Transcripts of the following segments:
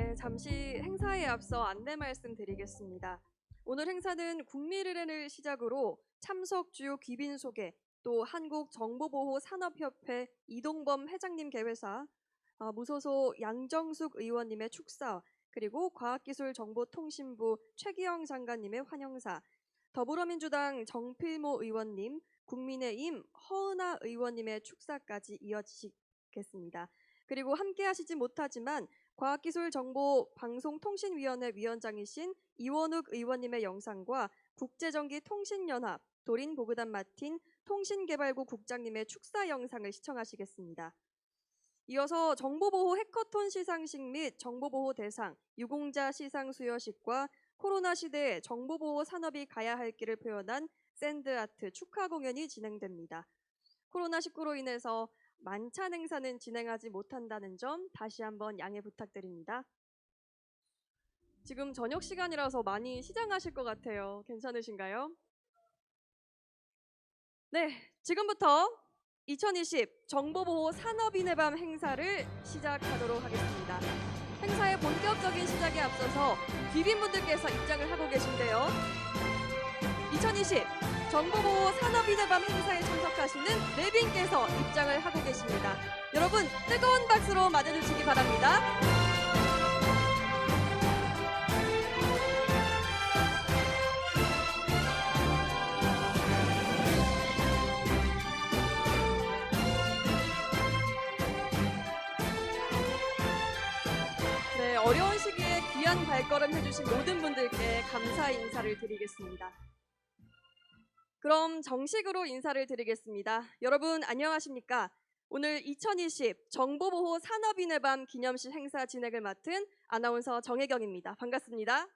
네, 잠시 행사에 앞서 안내 말씀드리겠습니다. 오늘 행사는 국민의례를 시작으로 참석 주요 귀빈 소개, 또 한국정보보호산업협회 이동범 회장님 개회사, 무소속 양정숙 의원님의 축사, 그리고 과학기술정보통신부 최기영 장관님의 환영사, 더불어민주당 정필모 의원님, 국민의힘 허은하 의원님의 축사까지 이어지겠습니다. 그리고 함께 하시지 못하지만 과학기술정보방송통신위원회 위원장이신 이원욱 의원님의 영상과 국제전기통신연합 도린보그단 마틴 통신개발부 국장님의 축사 영상을 시청하시겠습니다. 이어서 정보보호 해커톤 시상식 및 정보보호 대상, 유공자 시상 수여식과 코로나 시대에 정보보호 산업이 가야 할 길을 표현한 샌드아트 축하 공연이 진행됩니다. 코로나19로 인해서 만찬 행사는 진행하지 못한다는 점 다시 한번 양해 부탁드립니다. 지금 저녁 시간이라서 많이 시장하실 것 같아요. 괜찮으신가요? 네, 지금부터 2020 정보보호 산업인의 밤 행사를 시작하도록 하겠습니다. 행사의 본격적인 시작에 앞서서 귀빈분들께서 입장을 하고 계신데요. 2020 정보보호 산업인의 밤 행사에 참석하시는 내빈께서 입장을 하고 계십니다. 여러분 뜨거운 박수로 맞아주시기 바랍니다. 네, 어려운 시기에 귀한 발걸음 해주신 모든 분들께 감사의 인사를 드리겠습니다. 그럼 정식으로 인사를 드리겠습니다. 여러분 안녕하십니까? 오늘 2020 정보보호 산업인의 밤 기념식 행사 진행을 맡은 아나운서 정혜경입니다. 반갑습니다.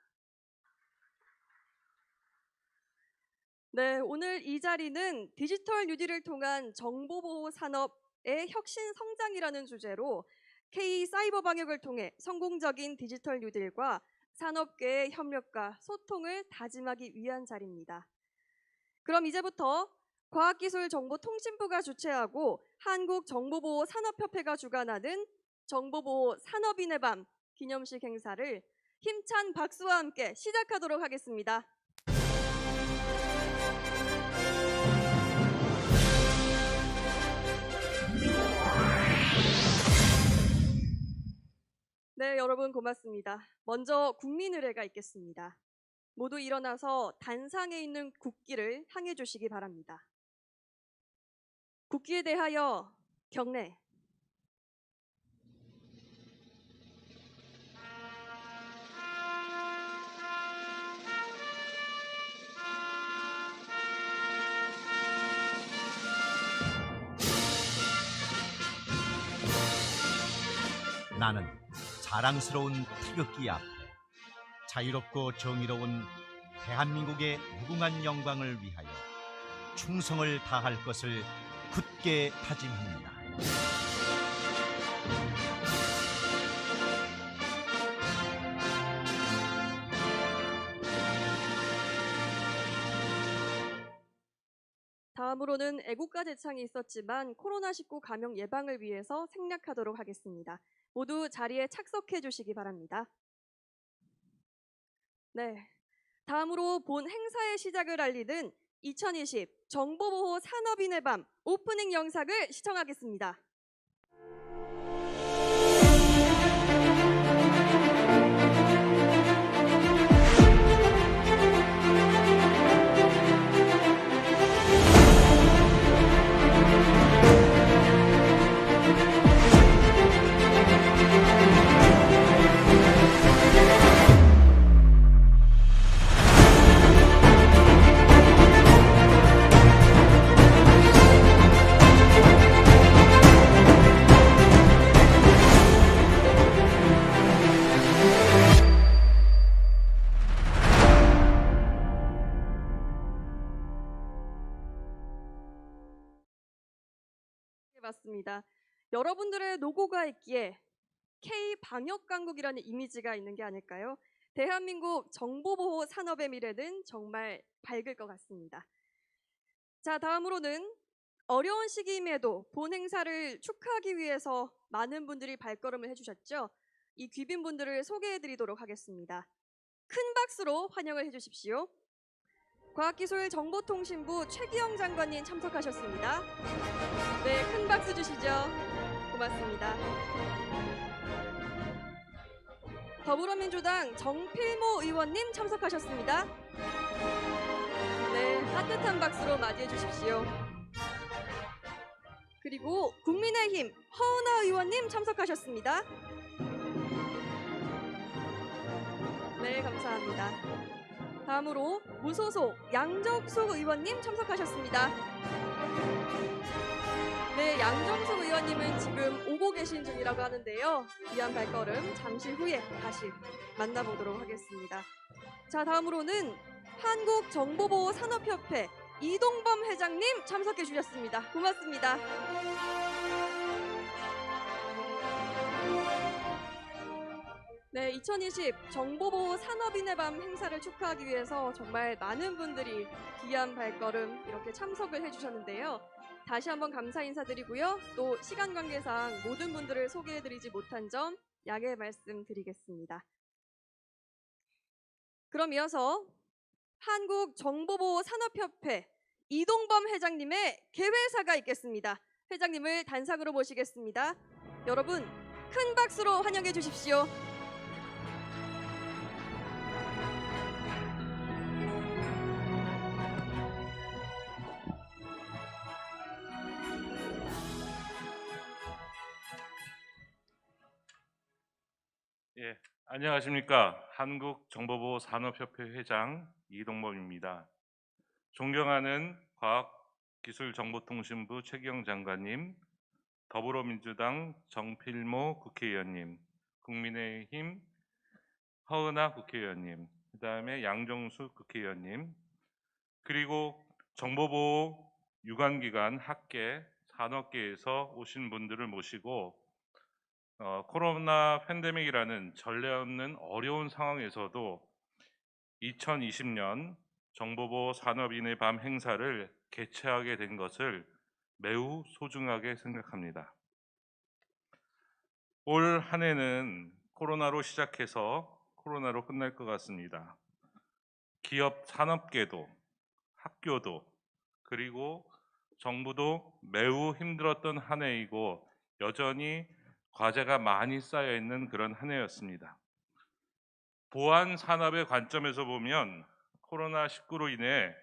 네, 오늘 이 자리는 디지털 뉴딜을 통한 정보보호 산업의 혁신 성장이라는 주제로 K 사이버 방역을 통해 성공적인 디지털 뉴딜과 산업계의 협력과 소통을 다짐하기 위한 자리입니다. 그럼 이제부터 과학기술정보통신부가 주최하고 한국정보보호산업협회가 주관하는 정보보호 산업인의 밤 기념식 행사를 힘찬 박수와 함께 시작하도록 하겠습니다. 네, 여러분 고맙습니다. 먼저 국민의례가 있겠습니다. 모두 일어나서 단상에 있는 국기를 향해 주시기 바랍니다. 국기에 대하여 경례. 나는 자랑스러운 태극기 앞에 자유롭고 정의로운 대한민국의 무궁한 영광을 위하여 충성을 다할 것을 굳게 다짐합니다. 다음으로는 애국가 제창이 있었지만 코로나19 감염 예방을 위해서 생략하도록 하겠습니다. 모두 자리에 착석해 주시기 바랍니다. 네, 다음으로 본 행사의 시작을 알리는 2020 정보보호 산업인의 밤 오프닝 영상을 시청하겠습니다. 맞습니다. 여러분들의 로고가 있기에 K방역강국이라는 이미지가 있는 게 아닐까요? 대한민국 정보보호 산업의 미래는 정말 밝을 것 같습니다. 자, 다음으로는 어려운 시기임에도 본 행사를 축하하기 위해서 많은 분들이 발걸음을 해주셨죠. 이 귀빈분들을 소개해드리도록 하겠습니다. 큰 박수로 환영을 해주십시오. 과학기술정보통신부 최기영 장관님 참석하셨습니다. 네, 큰 박수 주시죠. 고맙습니다. 더불어민주당 정필모 의원님 참석하셨습니다. 네, 따뜻한 박수로 맞이해 주십시오. 그리고 국민의힘 허은하 의원님 참석하셨습니다. 네, 감사합니다. 다음으로 무소속 양정숙 의원님 참석하셨습니다. 네, 양정숙 의원님은 지금 오고 계신 중이라고 하는데요. 귀한 발걸음 잠시 후에 다시 만나보도록 하겠습니다. 자, 다음으로는 한국정보보호산업협회 이동범 회장님 참석해 주셨습니다. 고맙습니다. 네, 2020 정보보호 산업인의 밤 행사를 축하하기 위해서 정말 많은 분들이 귀한 발걸음 이렇게 참석을 해주셨는데요. 다시 한번 감사 인사드리고요. 또 시간 관계상 모든 분들을 소개해드리지 못한 점 양해 말씀드리겠습니다. 그럼 이어서 한국정보보호산업협회 이동범 회장님의 개회사가 있겠습니다. 회장님을 단상으로 모시겠습니다. 여러분 큰 박수로 환영해 주십시오. 예, 안녕하십니까. 한국정보보호산업협회 회장 이동범입니다. 존경하는 과학기술정보통신부 최기영 장관님, 더불어민주당 정필모 국회의원님, 국민의힘 허은하 국회의원님, 그 다음에 양정숙 국회의원님, 그리고 정보보호 유관기관, 학계, 산업계에서 오신 분들을 모시고 코로나 팬데믹이라는 전례 없는 어려운 상황에서도 2020년 정보보호 산업인의 밤 행사를 개최하게 된 것을 매우 소중하게 생각합니다. 올 한 해는 코로나로 시작해서 코로나로 끝날 것 같습니다. 기업 산업계도 학교도 그리고 정부도 매우 힘들었던 한 해이고 여전히 과제가 많이 쌓여 있는 그런 한 해였습니다. 보안 산업의 관점에서 보면 코로나19로 인해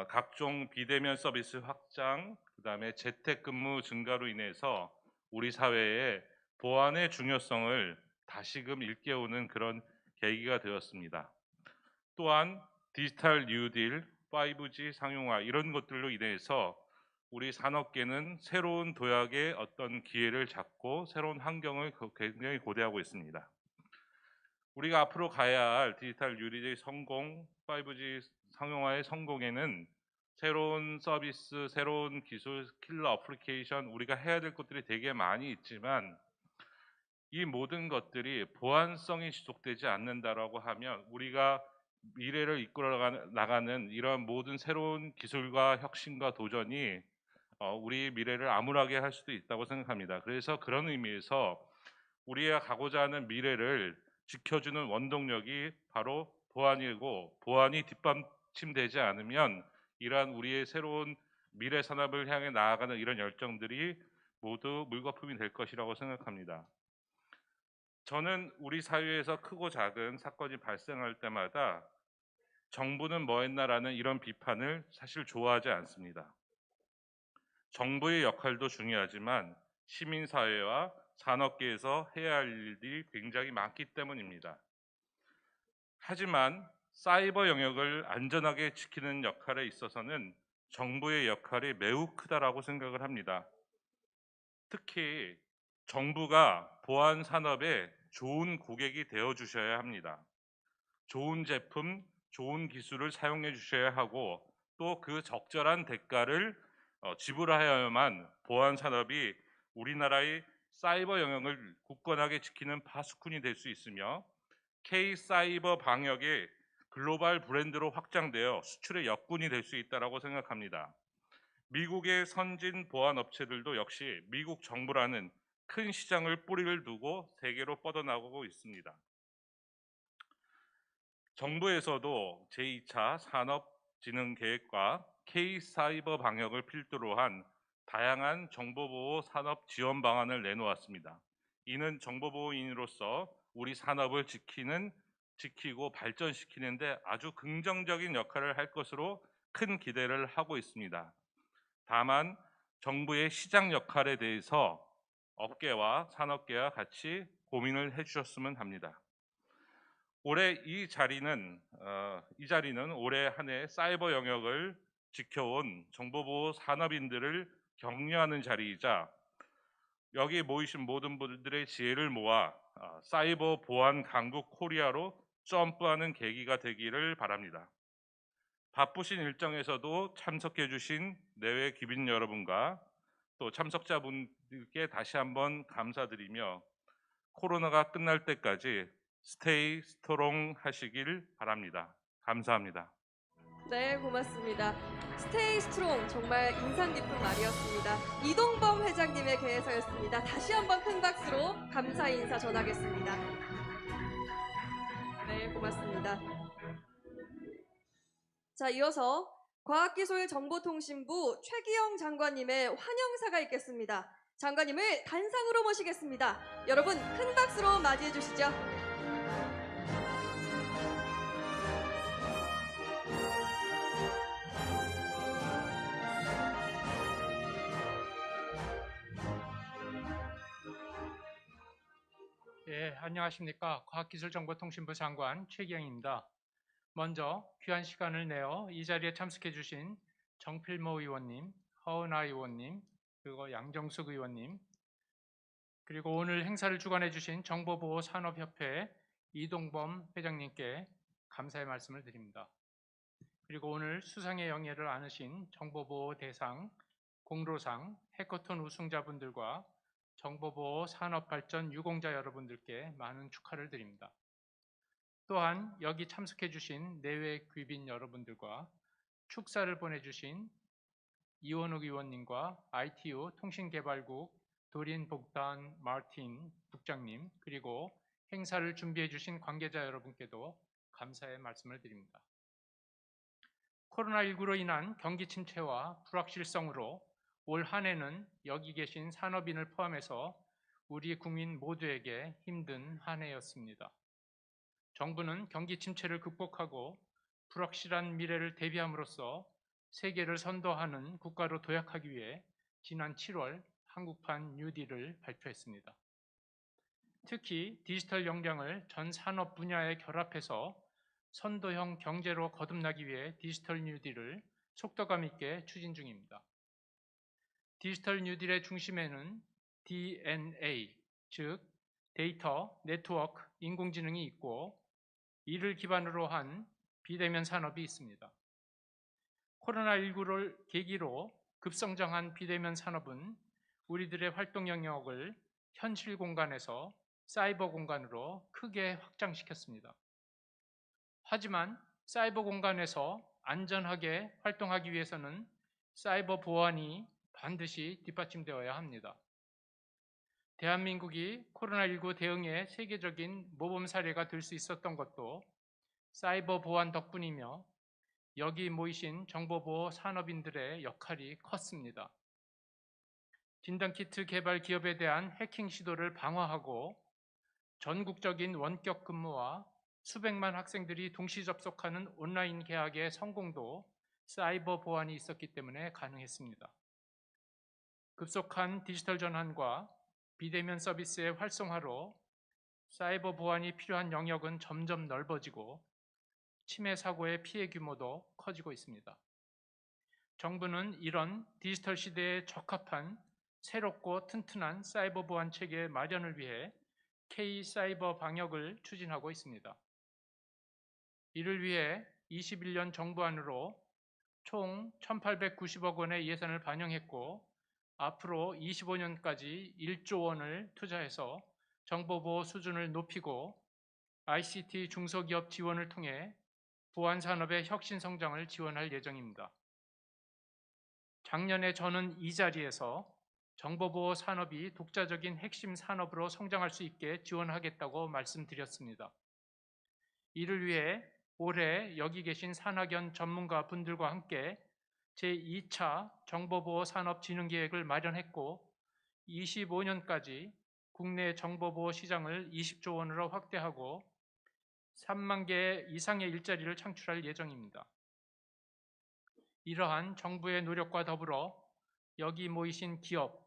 각종 비대면 서비스 확장, 그다음에 재택근무 증가로 인해서 우리 사회에 보안의 중요성을 다시금 일깨우는 그런 계기가 되었습니다. 또한 디지털 뉴딜, 5G 상용화 이런 것들로 인해서 우리 산업계는 새로운 도약의 어떤 기회를 잡고 새로운 환경을 굉장히 고대하고 있습니다. 우리가 앞으로 가야 할 디지털 뉴딜의 성공, 5G 상용화의 성공에는 새로운 서비스, 새로운 기술, 킬러 어플리케이션 우리가 해야 될 것들이 되게 많이 있지만 이 모든 것들이 보안성이 지속되지 않는다라고 하면 우리가 미래를 이끌어 나가는 이런 모든 새로운 기술과 혁신과 도전이 우리 미래를 암울하게 할 수도 있다고 생각합니다. 그래서 그런 의미에서 우리가 가고자 하는 미래를 지켜주는 원동력이 바로 보안이고 보안이 뒷받침되지 않으면 이러한 우리의 새로운 미래 산업을 향해 나아가는 이런 열정들이 모두 물거품이 될 것이라고 생각합니다. 저는 우리 사회에서 크고 작은 사건이 발생할 때마다 정부는 뭐 했나라는 이런 비판을 사실 좋아하지 않습니다. 정부의 역할도 중요하지만 시민사회와 산업계에서 해야 할 일들이 굉장히 많기 때문입니다. 하지만 사이버 영역을 안전하게 지키는 역할에 있어서는 정부의 역할이 매우 크다라고 생각을 합니다. 특히 정부가 보안 산업에 좋은 고객이 되어 주셔야 합니다. 좋은 제품, 좋은 기술을 사용해 주셔야 하고 또 그 적절한 대가를 지불하여야만 보안 산업이 우리나라의 사이버 영역을 굳건하게 지키는 파수꾼이 될 수 있으며 K-사이버 방역의 글로벌 브랜드로 확장되어 수출의 역군이 될 수 있다고 생각합니다. 미국의 선진 보안 업체들도 역시 미국 정부라는 큰 시장을 뿌리를 두고 세계로 뻗어나가고 있습니다. 정부에서도 제2차 산업진흥계획과 K-사이버 방역을 필두로 한 다양한 정보보호 산업 지원 방안을 내놓았습니다. 이는 정보보호인으로서 우리 산업을 지키고 발전시키는데 아주 긍정적인 역할을 할 것으로 큰 기대를 하고 있습니다. 다만 정부의 시장 역할에 대해서 업계와 산업계와 같이 고민을 해주셨으면 합니다. 올해 이 자리는 올해 한 해 사이버 영역을 지켜온 정보보호 산업인들을 격려하는 자리이자 여기 모이신 모든 분들의 지혜를 모아 사이버 보안 강국 코리아로 점프하는 계기가 되기를 바랍니다. 바쁘신 일정에서도 참석해 주신 내외 귀빈 여러분과 또 참석자분들께 다시 한번 감사드리며 코로나가 끝날 때까지 스테이 스트롱 하시길 바랍니다. 감사합니다. 네, 고맙습니다. 스테이 스트롱 정말 인상 깊은 말이었습니다. 이동범 회장님의 개해서였습니다. 다시 한번 큰 박수로 감사 인사 전하겠습니다. 네, 고맙습니다. 자, 이어서 과학기술정보통신부 최기영 장관님의 환영사가 있겠습니다. 장관님을 단상으로 모시겠습니다. 여러분 큰 박수로 맞이해 주시죠. 예, 안녕하십니까. 과학기술정보통신부 장관 최기영입니다. 먼저 귀한 시간을 내어 이 자리에 참석해 주신 정필모 의원님, 허은하 의원님, 그리고 양정숙 의원님, 그리고 오늘 행사를 주관해 주신 정보보호산업협회 이동범 회장님께 감사의 말씀을 드립니다. 그리고 오늘 수상의 영예를 안으신 정보보호 대상, 공로상, 해커톤 우승자분들과 정보보호 산업발전 유공자 여러분들께 많은 축하를 드립니다. 또한 여기 참석해 주신 내외 귀빈 여러분들과 축사를 보내주신 이원욱 의원님과 ITU 통신개발국 도린 복단 마틴 국장님, 그리고 행사를 준비해 주신 관계자 여러분께도 감사의 말씀을 드립니다. 코로나19로 인한 경기 침체와 불확실성으로 올 한 해는 여기 계신 산업인을 포함해서 우리 국민 모두에게 힘든 한 해였습니다. 정부는 경기 침체를 극복하고 불확실한 미래를 대비함으로써 세계를 선도하는 국가로 도약하기 위해 지난 7월 한국판 뉴딜을 발표했습니다. 특히 디지털 역량을 전 산업 분야에 결합해서 선도형 경제로 거듭나기 위해 디지털 뉴딜을 속도감 있게 추진 중입니다. 디지털 뉴딜의 중심에는 DNA, 즉 데이터, 네트워크, 인공지능이 있고 이를 기반으로 한 비대면 산업이 있습니다. 코로나19를 계기로 급성장한 비대면 산업은 우리들의 활동 영역을 현실 공간에서 사이버 공간으로 크게 확장시켰습니다. 하지만 사이버 공간에서 안전하게 활동하기 위해서는 사이버 보안이 반드시 뒷받침되어야 합니다. 대한민국이 코로나19 대응의 세계적인 모범 사례가 될 수 있었던 것도 사이버 보안 덕분이며 여기 모이신 정보보호 산업인들의 역할이 컸습니다. 진단키트 개발 기업에 대한 해킹 시도를 방어하고 전국적인 원격 근무와 수백만 학생들이 동시 접속하는 온라인 개학의 성공도 사이버 보안이 있었기 때문에 가능했습니다. 급속한 디지털 전환과 비대면 서비스의 활성화로 사이버 보안이 필요한 영역은 점점 넓어지고 침해 사고의 피해 규모도 커지고 있습니다. 정부는 이런 디지털 시대에 적합한 새롭고 튼튼한 사이버 보안 체계 마련을 위해 K-사이버 방역을 추진하고 있습니다. 이를 위해 21년 정부안으로 총 1,890억 원의 예산을 반영했고 앞으로 25년까지 1조 원을 투자해서 정보보호 수준을 높이고 ICT 중소기업 지원을 통해 보안 산업의 혁신 성장을 지원할 예정입니다. 작년에 저는 이 자리에서 정보보호 산업이 독자적인 핵심 산업으로 성장할 수 있게 지원하겠다고 말씀드렸습니다. 이를 위해 올해 여기 계신 산학연 전문가 분들과 함께 제2차 정보보호 산업진흥계획을 마련했고 25년까지 국내 정보보호 시장을 20조 원으로 확대하고 3만 개 이상의 일자리를 창출할 예정입니다. 이러한 정부의 노력과 더불어 여기 모이신 기업,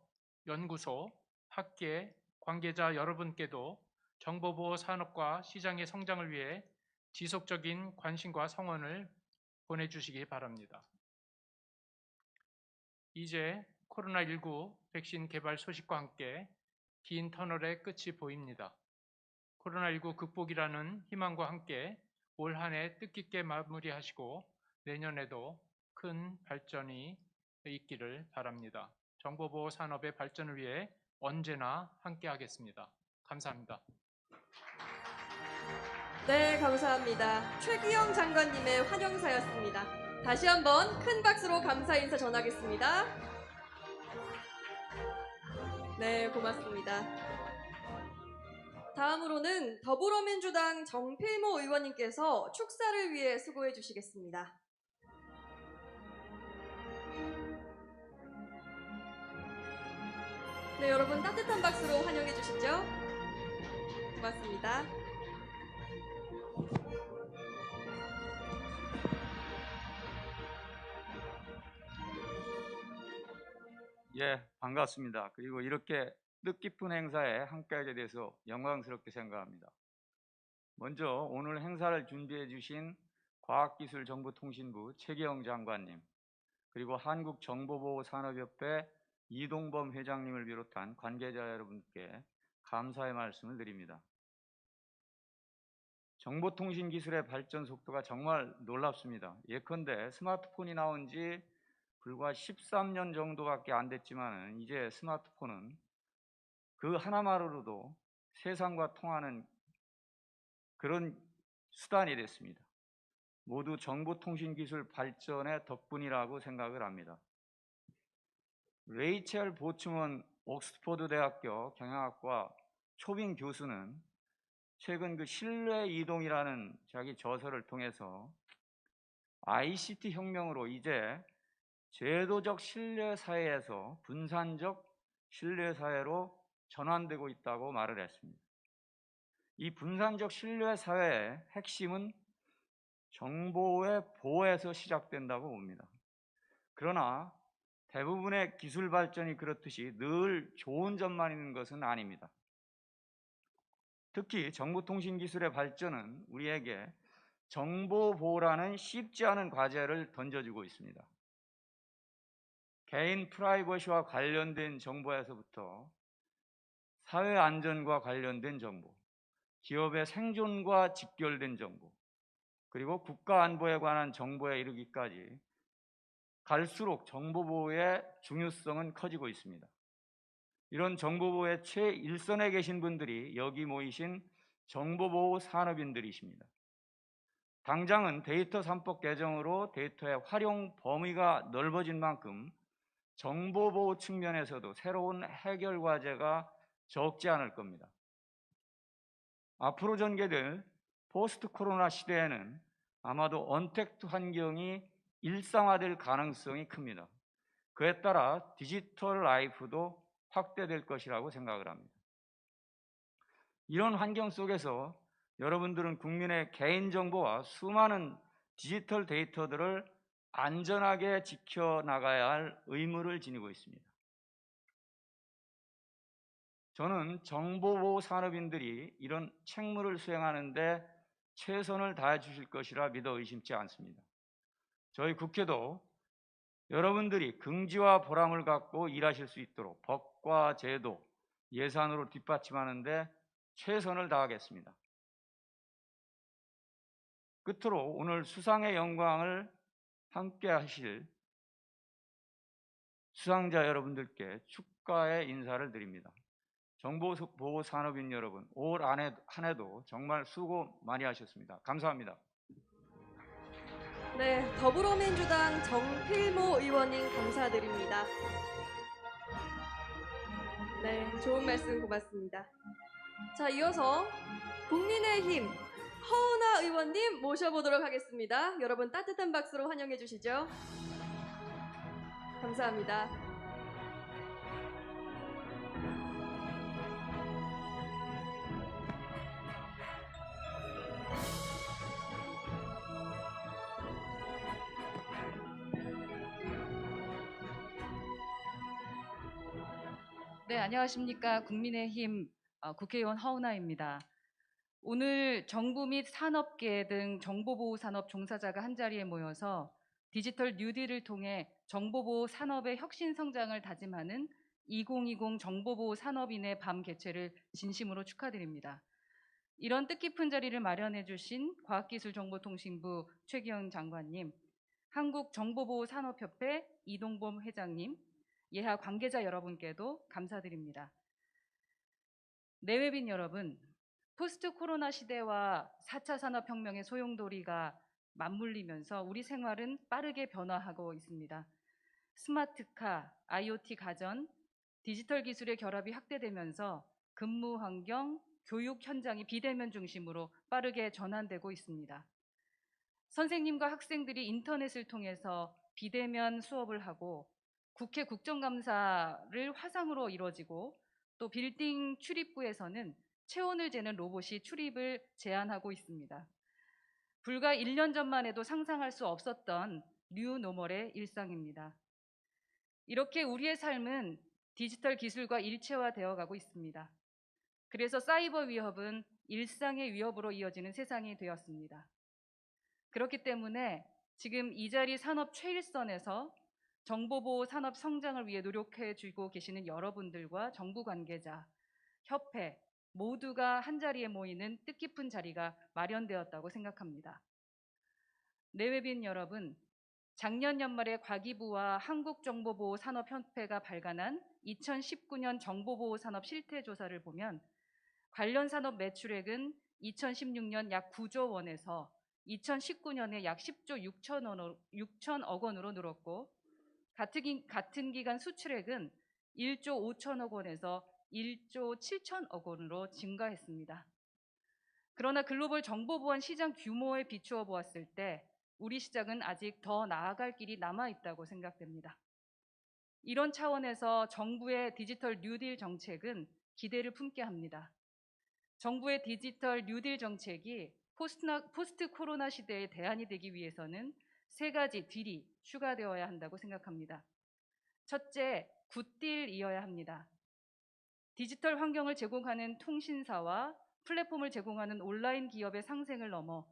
연구소, 학계, 관계자 여러분께도 정보보호 산업과 시장의 성장을 위해 지속적인 관심과 성원을 보내주시기 바랍니다. 이제 코로나19 백신 개발 소식과 함께 긴 터널의 끝이 보입니다. 코로나19 극복이라는 희망과 함께 올 한 해 뜻깊게 마무리하시고 내년에도 큰 발전이 있기를 바랍니다. 정보보호 산업의 발전을 위해 언제나 함께하겠습니다. 감사합니다. 네, 감사합니다. 최기영 장관님의 환영사였습니다. 다시 한번 큰 박수로 감사 인사 전하겠습니다. 네, 고맙습니다. 다음으로는 더불어민주당 정필모 의원님께서 축사를 위해 수고해 주시겠습니다. 네, 여러분 따뜻한 박수로 환영해 주시죠. 고맙습니다. 예, 반갑습니다. 그리고 이렇게 뜻깊은 행사에 함께하게 돼서 영광스럽게 생각합니다. 먼저 오늘 행사를 준비해 주신 과학기술정보통신부 최기영 장관님, 그리고 한국정보보호산업협회 이동범 회장님을 비롯한 관계자 여러분께 감사의 말씀을 드립니다. 정보통신 기술의 발전 속도가 정말 놀랍습니다. 예컨대 스마트폰이 나온 지 불과 13년 정도밖에 안 됐지만 이제 스마트폰은 그 하나만으로도 세상과 통하는 그런 수단이 됐습니다. 모두 정보통신 기술 발전의 덕분이라고 생각을 합니다. 레이첼 보츠먼 옥스퍼드 대학교 경영학과 초빙 교수는 최근 그 신뢰 이동이라는 자기 저서를 통해서 ICT 혁명으로 이제 제도적 신뢰 사회에서 분산적 신뢰 사회로 전환되고 있다고 말을 했습니다. 이 분산적 신뢰 사회의 핵심은 정보의 보호에서 시작된다고 봅니다. 그러나 대부분의 기술 발전이 그렇듯이 늘 좋은 점만 있는 것은 아닙니다. 특히 정보통신 기술의 발전은 우리에게 정보 보호라는 쉽지 않은 과제를 던져주고 있습니다. 개인 프라이버시와 관련된 정보에서부터 사회 안전과 관련된 정보, 기업의 생존과 직결된 정보, 그리고 국가 안보에 관한 정보에 이르기까지 갈수록 정보 보호의 중요성은 커지고 있습니다. 이런 정보 보호의 최일선에 계신 분들이 여기 모이신 정보보호 산업인들이십니다. 당장은 데이터 산법 개정으로 데이터의 활용 범위가 넓어진 만큼 정보보호 측면에서도 새로운 해결 과제가 적지 않을 겁니다. 앞으로 전개될 포스트 코로나 시대에는 아마도 언택트 환경이 일상화될 가능성이 큽니다. 그에 따라 디지털 라이프도 확대될 것이라고 생각을 합니다. 이런 환경 속에서 여러분들은 국민의 개인정보와 수많은 디지털 데이터들을 안전하게 지켜나가야 할 의무를 지니고 있습니다. 저는 정보보호 산업인들이 이런 책무를 수행하는 데 최선을 다해 주실 것이라 믿어 의심치 않습니다. 저희 국회도 여러분들이 긍지와 보람을 갖고 일하실 수 있도록 법과 제도, 예산으로 뒷받침하는 데 최선을 다하겠습니다. 끝으로 오늘 수상의 영광을 함께 하실 수상자 여러분들께 축하의 인사를 드립니다. 정보보호 산업인 여러분, 올 한 해도 정말 수고 많이 하셨습니다. 감사합니다. 네, 더불어민주당 정필모 의원님 감사드립니다. 네, 좋은 말씀 고맙습니다. 자, 이어서 국민의힘 허은하 의원님 모셔보도록 하겠습니다. 여러분 따뜻한 박수로 환영해 주시죠. 감사합니다. 네, 안녕하십니까. 국민의힘 국회의원 허은하입니다. 오늘 정부 및 산업계 등 정보보호 산업 종사자가 한자리에 모여서 디지털 뉴딜을 통해 정보보호 산업의 혁신 성장을 다짐하는 2020 정보보호 산업인의 밤 개최를 진심으로 축하드립니다. 이런 뜻깊은 자리를 마련해 주신 과학기술정보통신부 최기영 장관님, 한국정보보호산업협회 이동범 회장님, 예하 관계자 여러분께도 감사드립니다. 내외빈 여러분, 포스트 코로나 시대와 4차 산업혁명의 소용돌이가 맞물리면서 우리 생활은 빠르게 변화하고 있습니다. 스마트카, IoT 가전, 디지털 기술의 결합이 확대되면서 근무 환경, 교육 현장이 비대면 중심으로 빠르게 전환되고 있습니다. 선생님과 학생들이 인터넷을 통해서 비대면 수업을 하고 국회 국정감사를 화상으로 이루어지고 또 빌딩 출입구에서는 체온을 재는 로봇이 출입을 제한하고 있습니다. 불과 1년 전만 해도 상상할 수 없었던 뉴노멀의 일상입니다. 이렇게 우리의 삶은 디지털 기술과 일체화되어 가고 있습니다. 그래서 사이버 위협은 일상의 위협으로 이어지는 세상이 되었습니다. 그렇기 때문에 지금 이 자리 산업 최일선에서 정보보호 산업 성장을 위해 노력해 주고 계시는 여러분들과 정부 관계자, 협회 모두가 한자리에 모이는 뜻깊은 자리가 마련되었다고 생각합니다. 내외빈 여러분, 작년 연말에 과기부와 한국정보보호산업협회가 발간한 2019년 정보보호산업 실태조사를 보면 관련 산업 매출액은 2016년 약 9조 원에서 2019년에 약 10조 6천억 원으로 늘었고 같은 기간 수출액은 1조 5천억 원에서 1조 7천억 원으로 증가했습니다. 그러나 글로벌 정보보안 시장 규모에 비추어 보았을 때 우리 시장은 아직 더 나아갈 길이 남아있다고 생각됩니다. 이런 차원에서 정부의 디지털 뉴딜 정책은 기대를 품게 합니다. 정부의 디지털 뉴딜 정책이 포스트 코로나 시대의 대안이 되기 위해서는 세 가지 딜이 추가되어야 한다고 생각합니다. 첫째, 굿딜이어야 합니다. 디지털 환경을 제공하는 통신사와 플랫폼을 제공하는 온라인 기업의 상생을 넘어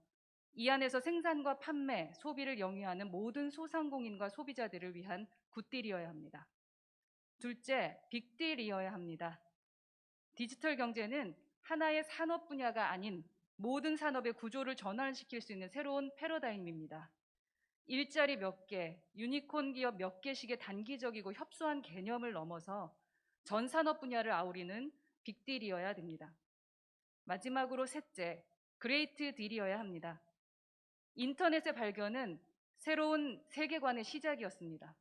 이 안에서 생산과 판매, 소비를 영위하는 모든 소상공인과 소비자들을 위한 굿딜이어야 합니다. 둘째, 빅딜이어야 합니다. 디지털 경제는 하나의 산업 분야가 아닌 모든 산업의 구조를 전환시킬 수 있는 새로운 패러다임입니다. 일자리 몇 개, 유니콘 기업 몇 개씩의 단기적이고 협소한 개념을 넘어서 전 산업 분야를 아우르는 빅딜이어야 됩니다. 마지막으로 셋째, 그레이트 딜이어야 합니다. 인터넷의 발견은 새로운 세계관의 시작이었습니다.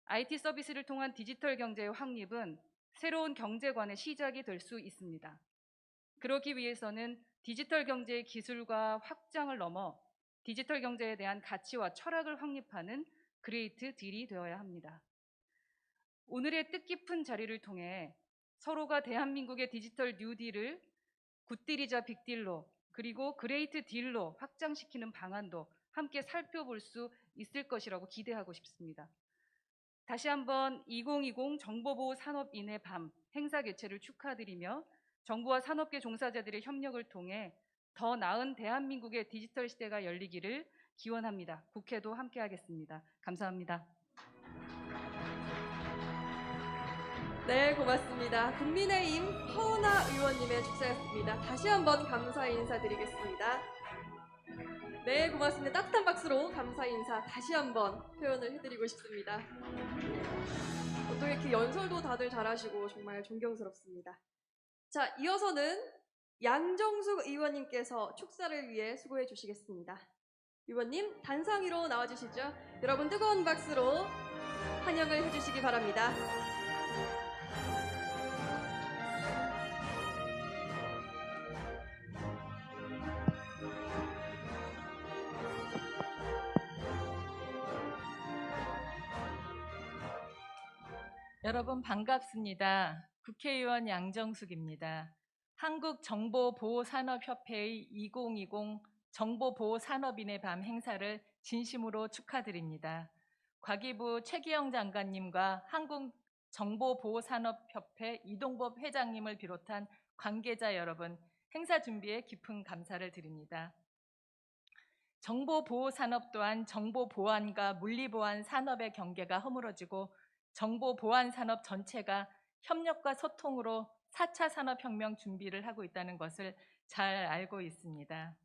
IT 서비스를 통한 디지털 경제의 확립은 새로운 경제관의 시작이 될 수 있습니다. 그러기 위해서는 디지털 경제의 기술과 확장을 넘어 디지털 경제에 대한 가치와 철학을 확립하는 그레이트 딜이 되어야 합니다. 오늘의 뜻깊은 자리를 통해 서로가 대한민국의 디지털 뉴딜을 굿딜이자 빅딜로 그리고 그레이트 딜로 확장시키는 방안도 함께 살펴볼 수 있을 것이라고 기대하고 싶습니다. 다시 한번 2020 정보보호 산업인의 밤 행사 개최를 축하드리며 정부와 산업계 종사자들의 협력을 통해 더 나은 대한민국의 디지털 시대가 열리기를 기원합니다. 국회도 함께하겠습니다. 감사합니다. 네, 고맙습니다. 국민의힘 허은하 의원님의 축사였습니다. 다시 한번 감사 인사드리겠습니다. 네, 고맙습니다. 따뜻한 박수로 감사 인사 다시 한번 표현을 해드리고 싶습니다. 또 이렇게 연설도 다들 잘하시고 정말 존경스럽습니다. 자, 이어서는 양정숙 의원님께서 축사를 위해 수고해 주시겠습니다. 의원님, 단상 위로 나와주시죠. 여러분 뜨거운 박수로 환영을 해주시기 바랍니다. 여러분 반갑습니다. 국회의원 양정숙입니다. 한국정보보호산업협회의 2020 정보보호산업인의 밤 행사를 진심으로 축하드립니다. 과기부 최기영 장관님과 한국정보보호산업협회 이동법 회장님을 비롯한 관계자 여러분, 행사 준비에 깊은 감사를 드립니다. 정보보호산업 또한 정보보안과 물리보안 산업의 경계가 허물어지고 정보보안 산업 전체가 협력과 소통으로 4차 산업혁명 준비를 하고 있다는 것을 잘 알고 있습니다.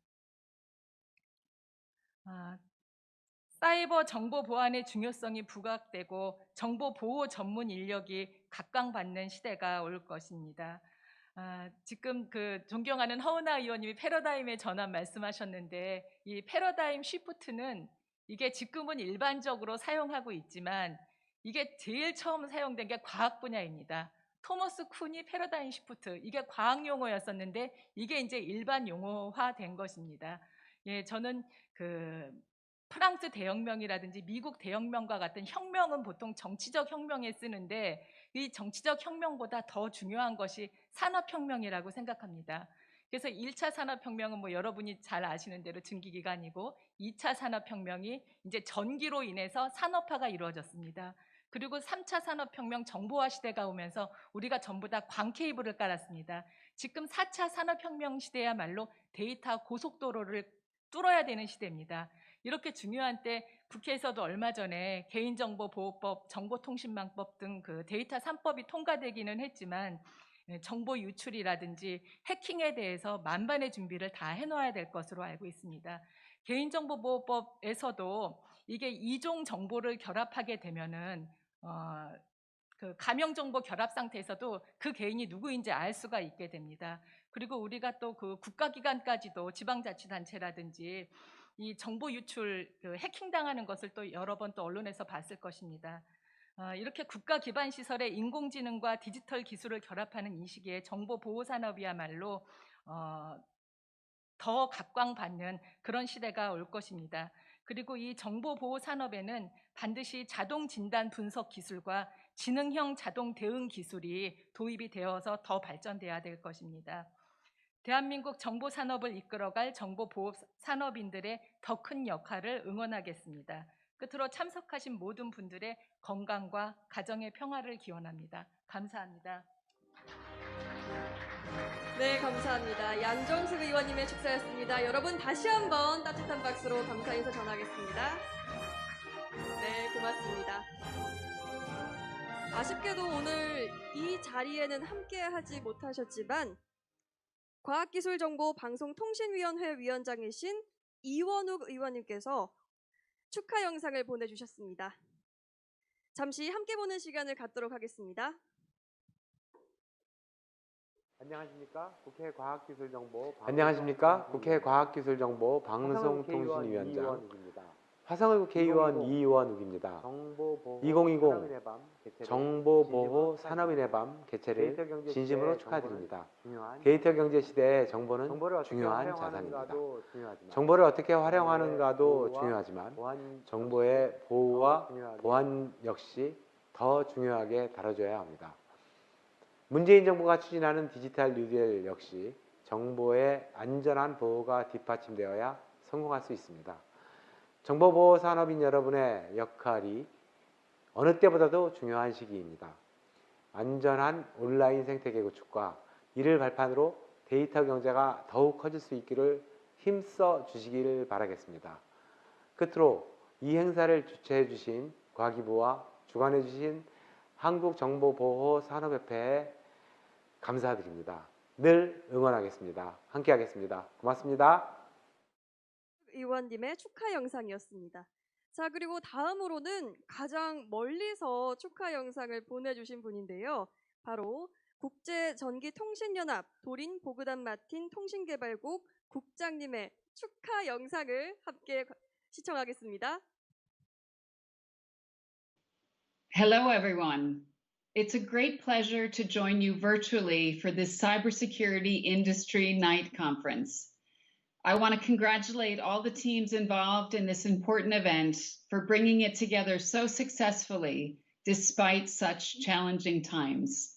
사이버 정보 보안의 중요성이 부각되고 정보 보호 전문 인력이 각광받는 시대가 올 것입니다. 지금 존경하는 허은하 의원님이 패러다임의 전환 말씀하셨는데 이 패러다임 쉬프트는 이게 지금은 일반적으로 사용하고 있지만 이게 제일 처음 사용된 게 과학 분야입니다. 토머스 쿤이 패러다임 쉬프트, 이게 과학 용어였었는데 이게 이제 일반 용어화된 것입니다. 예, 저는 프랑스 대혁명이라든지 미국 대혁명과 같은 혁명은 보통 정치적 혁명에 쓰는데 이 정치적 혁명보다 더 중요한 것이 산업혁명이라고 생각합니다. 그래서 1차 산업혁명은 뭐 여러분이 잘 아시는 대로 증기기관이고 2차 산업혁명이 이제 전기로 인해서 산업화가 이루어졌습니다. 그리고 3차 산업혁명 정보화 시대가 오면서 우리가 전부 다 광 케이블을 깔았습니다. 지금 4차 산업혁명 시대야말로 데이터 고속도로를 뚫어야 되는 시대입니다. 이렇게 중요한 때 국회에서도 얼마 전에 개인정보보호법, 정보통신망법 등 데이터 3법이 통과되기는 했지만 정보 유출이라든지 해킹에 대해서 만반의 준비를 다 해놓아야 될 것으로 알고 있습니다. 개인정보보호법에서도 이게 2종 정보를 결합하게 되면은 가명정보 결합 상태에서도 그 개인이 누구인지 알 수가 있게 됩니다. 그리고 우리가 또 국가기관까지도 지방자치단체라든지 이 정보 유출, 해킹당하는 것을 또 여러 번 또 언론에서 봤을 것입니다. 이렇게 국가 기반 시설의 인공지능과 디지털 기술을 결합하는 이 시기에 정보 보호 산업이야말로 더 각광받는 그런 시대가 올 것입니다. 그리고 이 정보 보호 산업에는 반드시 자동 진단 분석 기술과 지능형 자동 대응 기술이 도입이 되어서 더 발전돼야 될 것입니다. 대한민국 정보산업을 이끌어갈 정보보호 산업인들의 더 큰 역할을 응원하겠습니다. 끝으로 참석하신 모든 분들의 건강과 가정의 평화를 기원합니다. 감사합니다. 네, 감사합니다. 양정숙 의원님의 축사였습니다. 여러분 다시 한번 따뜻한 박수로 감사 인사 전하겠습니다. 네, 고맙습니다. 아쉽게도 오늘 이 자리에는 함께하지 못하셨지만 과학기술정보방송통신위원회 위원장이신 이원욱 의원님께서 축하 영상을 보내주셨습니다. 잠시 함께 보는 시간을 갖도록 하겠습니다. 안녕하십니까 국회 과학기술정보 방송통신위원장 화성의 국회의원 이원욱입니다. 2020 정보보호 산업인의 밤 개최를 진심으로 축하드립니다. 데이터 경제 시대의 정보는 중요한 자산입니다. 정보를 어떻게 활용하는가도 중요하지만 정보의 보호와 보안 역시 더 중요하게 다뤄져야 합니다. 문재인 정부가 추진하는 디지털 뉴딜 역시 정보의 안전한 보호가 뒷받침되어야 성공할 수 있습니다. 정보보호 산업인 여러분의 역할이 어느 때보다도 중요한 시기입니다. 안전한 온라인 생태계 구축과 이를 발판으로 데이터 경제가 더욱 커질 수 있기를 힘써 주시기를 바라겠습니다. 끝으로 이 행사를 주최해 주신 과기부와 주관해 주신 한국정보보호산업협회에 감사드립니다. 늘 응원하겠습니다. 함께하겠습니다. 고맙습니다. 의원님의 축하 영상이었습니다. 자, 그리고 다음으로는 가장 멀리서 축하 영상을 보내주신 분인데요. 바로 국제전기통신연합 도린보그담마틴 통신개발국 국장님의 축하 영상을 함께 시청하겠습니다. Hello, everyone. It's a great pleasure to join you virtually for this Cybersecurity Industry Night Conference. I want to congratulate all the teams involved in this important event for bringing it together so successfully, despite such challenging times.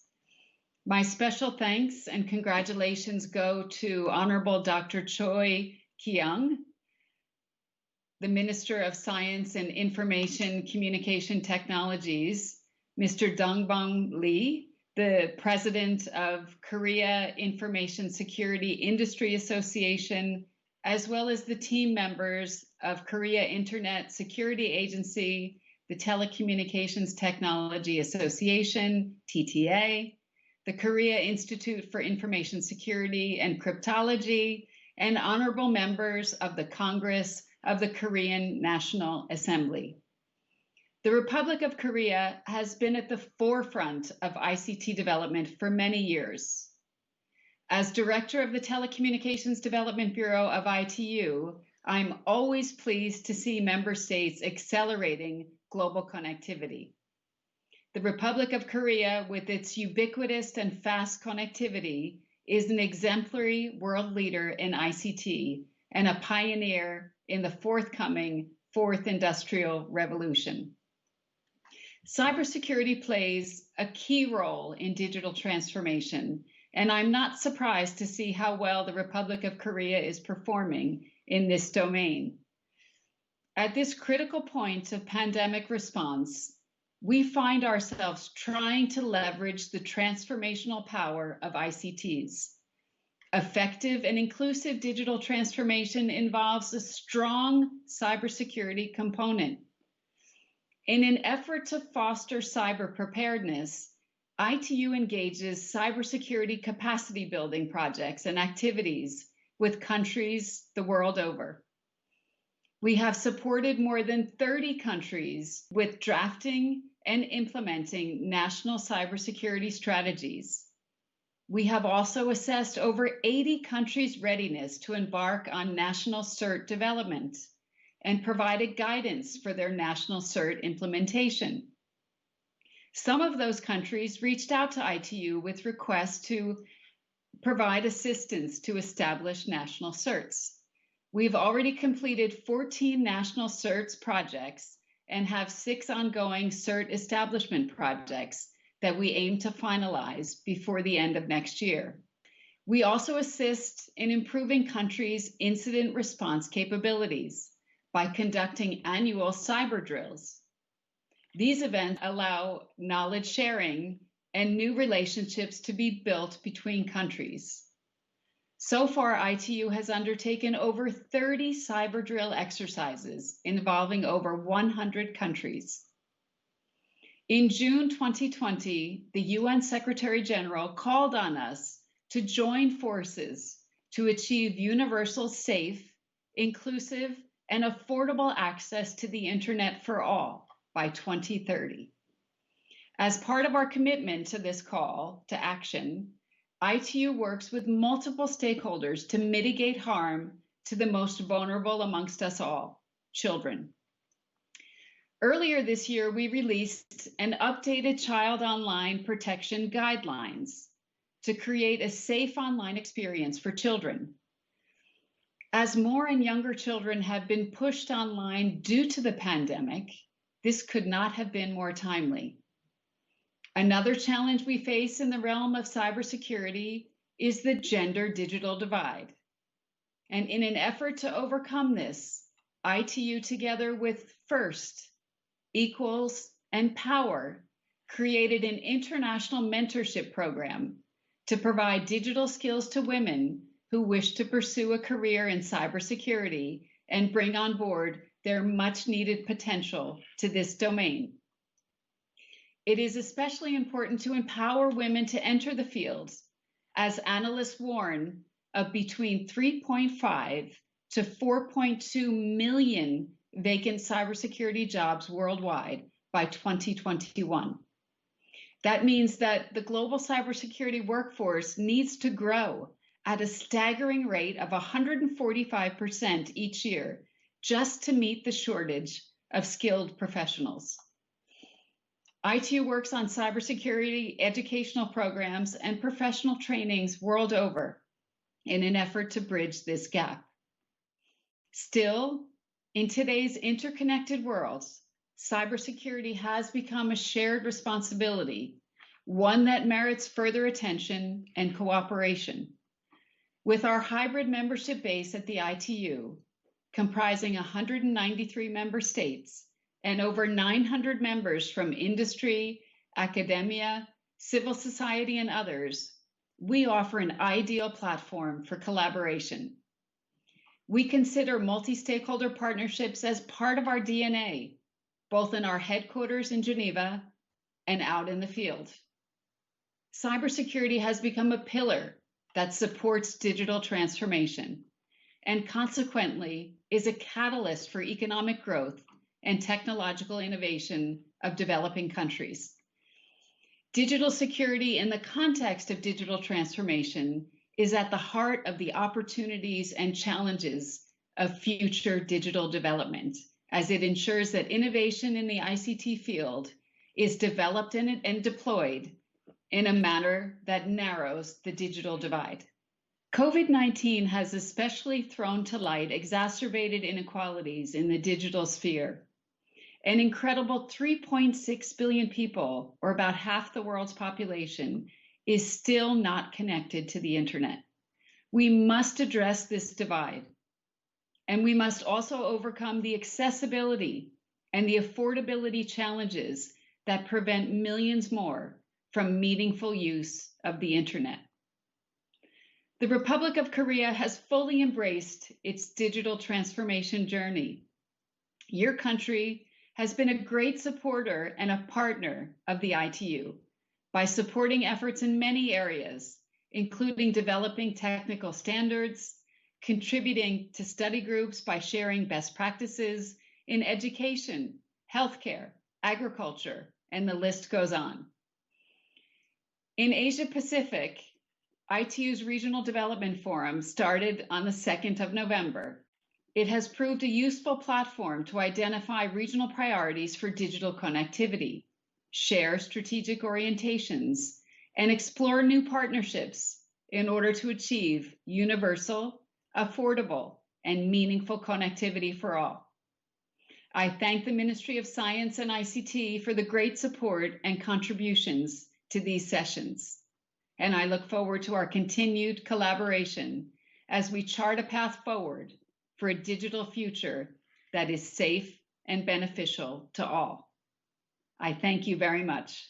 My special thanks and congratulations go to Honorable Dr. Choi Kyung, the Minister of Science and Information Communication Technologies, Mr. Dongbang Lee, the President of Korea Information Security Industry Association, as well as the team members of Korea Internet Security Agency, the Telecommunications Technology Association, TTA, the Korea Institute for Information Security and Cryptology, and honorable members of the Congress of the Korean National Assembly. The Republic of Korea has been at the forefront of ICT development for many years. As director of the Telecommunications Development Bureau of ITU, I'm always pleased to see member states accelerating global connectivity. The Republic of Korea, with its ubiquitous and fast connectivity, is an exemplary world leader in ICT and a pioneer in the forthcoming Fourth Industrial Revolution. Cybersecurity plays a key role in digital transformation, and I'm not surprised to see how well the Republic of Korea is performing in this domain. At this critical point of pandemic response, we find ourselves trying to leverage the transformational power of ICTs. Effective and inclusive digital transformation involves a strong cybersecurity component. In an effort to foster cyber preparedness, ITU engages cybersecurity capacity building projects and activities with countries the world over. We have supported more than 30 countries with drafting and implementing national cybersecurity strategies. We have also assessed over 80 countries' readiness to embark on national CERT development and provided guidance for their national CERT implementation. Some of those countries reached out to ITU with requests to provide assistance to establish national CERTs. We've already completed 14 national CERTs projects and have 6 ongoing CERT establishment projects that we aim to finalize before the end of next year. We also assist in improving countries' incident response capabilities by conducting annual cyber drills. These events allow knowledge sharing and new relationships to be built between countries. So far, ITU has undertaken over 30 cyber drill exercises involving over 100 countries. In June 2020, the UN Secretary General called on us to join forces to achieve universal, safe, inclusive, and affordable access to the Internet for all by 2030. As part of our commitment to this call to action, ITU works with multiple stakeholders to mitigate harm to the most vulnerable amongst us all, children. Earlier this year, we released an updated Child Online Protection Guidelines to create a safe online experience for children. As more and younger children have been pushed online due to the pandemic, this could not have been more timely. Another challenge we face in the realm of cybersecurity is the gender digital divide. And in an effort to overcome this, ITU, together with FIRST, Equals, and Power, created an international mentorship program to provide digital skills to women who wish to pursue a career in cybersecurity and bring on board their much needed potential to this domain. It is especially important to empower women to enter the field, as analysts warn of between 3.5 to 4.2 million vacant cybersecurity jobs worldwide by 2021. That means that the global cybersecurity workforce needs to grow at a staggering rate of 145% each year just to meet the shortage of skilled professionals. ITU works on cybersecurity educational programs and professional trainings world over in an effort to bridge this gap. Still, in today's interconnected world, cybersecurity has become a shared responsibility, one that merits further attention and cooperation. With our hybrid membership base at the ITU, comprising 193 member states and over 900 members from industry, academia, civil society, and others, we offer an ideal platform for collaboration. We consider multi-stakeholder partnerships as part of our DNA, both in our headquarters in Geneva and out in the field. Cybersecurity has become a pillar that supports digital transformation and consequently is a catalyst for economic growth and technological innovation of developing countries. Digital security in the context of digital transformation is at the heart of the opportunities and challenges of future digital development, as it ensures that innovation in the ICT field is developed and deployed in a manner that narrows the digital divide. COVID-19 has especially thrown to light exacerbated inequalities in the digital sphere. An incredible 3.6 billion people, or about half the world's population, is still not connected to the internet. We must address this divide, and we must also overcome the accessibility and the affordability challenges that prevent millions more from meaningful use of the internet. The Republic of Korea has fully embraced its digital transformation journey. Your country has been a great supporter and a partner of the ITU by supporting efforts in many areas, including developing technical standards, contributing to study groups by sharing best practices in education, healthcare, agriculture, and the list goes on. In Asia Pacific, ITU's Regional Development Forum started on the 2nd of November. It has proved a useful platform to identify regional priorities for digital connectivity, share strategic orientations, and explore new partnerships in order to achieve universal, affordable, and meaningful connectivity for all. I thank the Ministry of Science and ICT for the great support and contributions to these sessions, and I look forward to our continued collaboration as we chart a path forward for a digital future that is safe and beneficial to all. I thank you very much.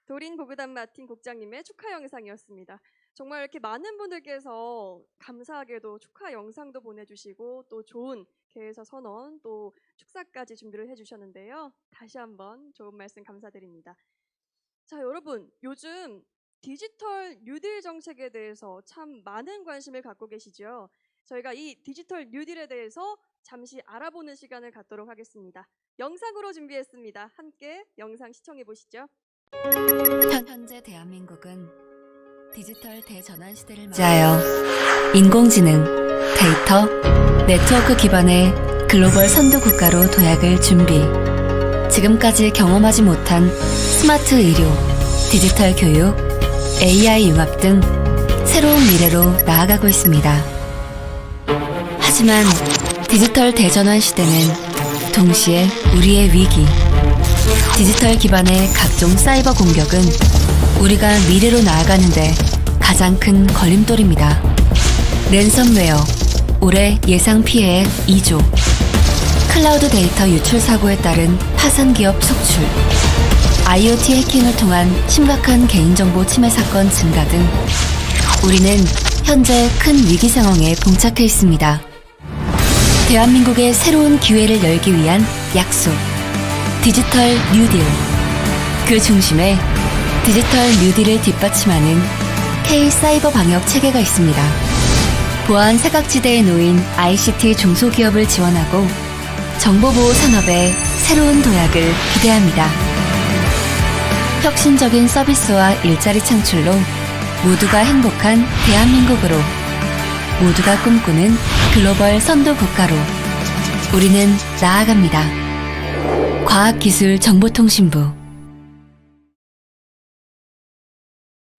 도린 보그단 마틴 국장님의 축하 영상이었습니다. 정말 이렇게 많은 분들께서 감사하게도 축하 영상도 보내주시고 또 좋은 개회사 선언 또 축사까지 준비를 해주셨는데요. 다시 한번 좋은 말씀 감사드립니다. 자, 여러분, 요즘 디지털 뉴딜 정책에 대해서 참 많은 관심을 갖고 계시죠. 저희가 이 디지털 뉴딜에 대해서 잠시 알아보는 시간을 갖도록 하겠습니다. 영상으로 준비했습니다. 함께 영상 시청해 보시죠. 현재 대한민국은 디지털 대전환 시대를 맞이하여 인공지능, 데이터, 네트워크 기반의 글로벌 선도 국가로 도약을 준비. 지금까지 경험하지 못한 스마트 의료, 디지털 교육, AI 융합 등 새로운 미래로 나아가고 있습니다. 하지만 디지털 대전환 시대는 동시에 우리의 위기. 디지털 기반의 각종 사이버 공격은 우리가 미래로 나아가는데 가장 큰 걸림돌입니다. 랜섬웨어, 올해 예상 피해액 2조. 클라우드 데이터 유출 사고에 따른 파산 기업 속출. IoT 해킹을 통한 심각한 개인정보 침해 사건 증가 등 우리는 현재 큰 위기 상황에 봉착해 있습니다. 대한민국의 새로운 기회를 열기 위한 약속. 디지털 뉴딜. 그 중심에 디지털 뉴딜을 뒷받침하는 K-사이버 방역 체계가 있습니다. 보안 사각지대에 놓인 ICT 중소기업을 지원하고 정보보호 산업의 새로운 도약을 기대합니다. 혁신적인 서비스와 일자리 창출로 모두가 행복한 대한민국으로, 모두가 꿈꾸는 글로벌 선도 국가로 우리는 나아갑니다. 과학기술정보통신부.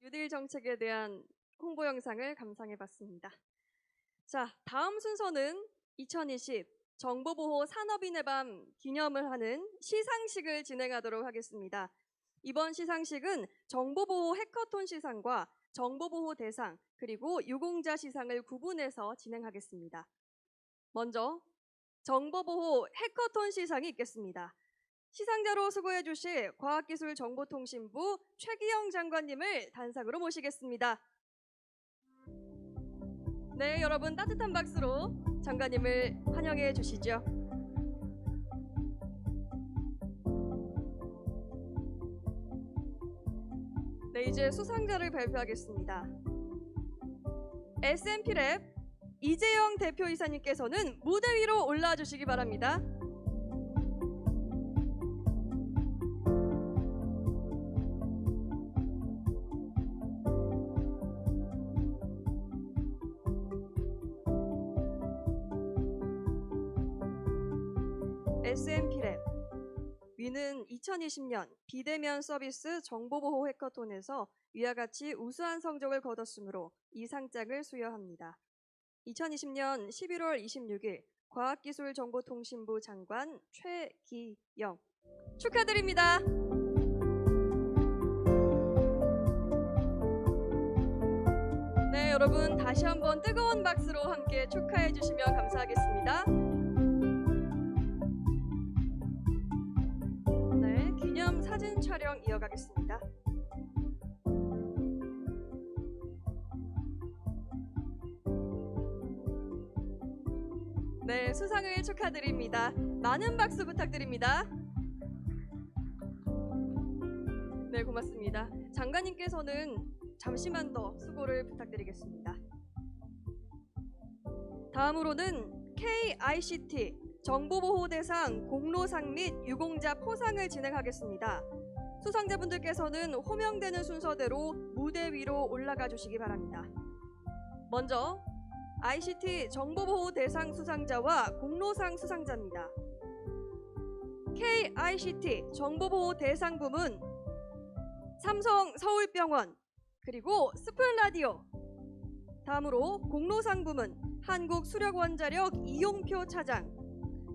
뉴딜 정책에 대한 홍보 영상을 감상해 봤습니다. 자, 다음 순서는 2020 정보보호 산업인의 밤 기념을 하는 시상식을 진행하도록 하겠습니다. 이번 시상식은 정보보호 해커톤 시상과 정보보호 대상 그리고 유공자 시상을 구분해서 진행하겠습니다. 먼저 정보보호 해커톤 시상이 있겠습니다. 시상자로 수고해 주실 과학기술정보통신부 최기영 장관님을 단상으로 모시겠습니다. 네, 여러분 따뜻한 박수로 장관님을 환영해 주시죠. 네, 이제 수상자를 발표하겠습니다. S&P랩 이재영 대표이사님께서는 무대 위로 올라와 주시기 바랍니다. S&P랩 위는 2020년 비대면 서비스 정보보호 해커톤에서 위와 같이 우수한 성적을 거뒀으므로 이 상장을 수여합니다. 2020년 11월 26일 과학기술정보통신부 장관 최기영 축하드립니다. 네, 여러분 다시 한번 뜨거운 박수로 함께 축하해 주시면 감사하겠습니다. 네, 기념 사진 촬영 이어가겠습니다. 네, 수상을 축하드립니다. 많은 박수 부탁드립니다. 네, 고맙습니다. 장관님께서는 잠시만 더 수고를 부탁드리겠습니다. 다음으로는 KICT 정보보호대상 공로상 및 유공자 포상을 진행하겠습니다. 수상자분들께서는 호명되는 순서대로 무대 위로 올라가 주시기 바랍니다. 먼저 ICT 정보보호 대상 수상자와 공로상 수상자입니다. KICT 정보보호 대상 부문 삼성 서울병원 그리고 스푼라디오. 다음으로 공로상 부문 한국수력원자력 이용표 차장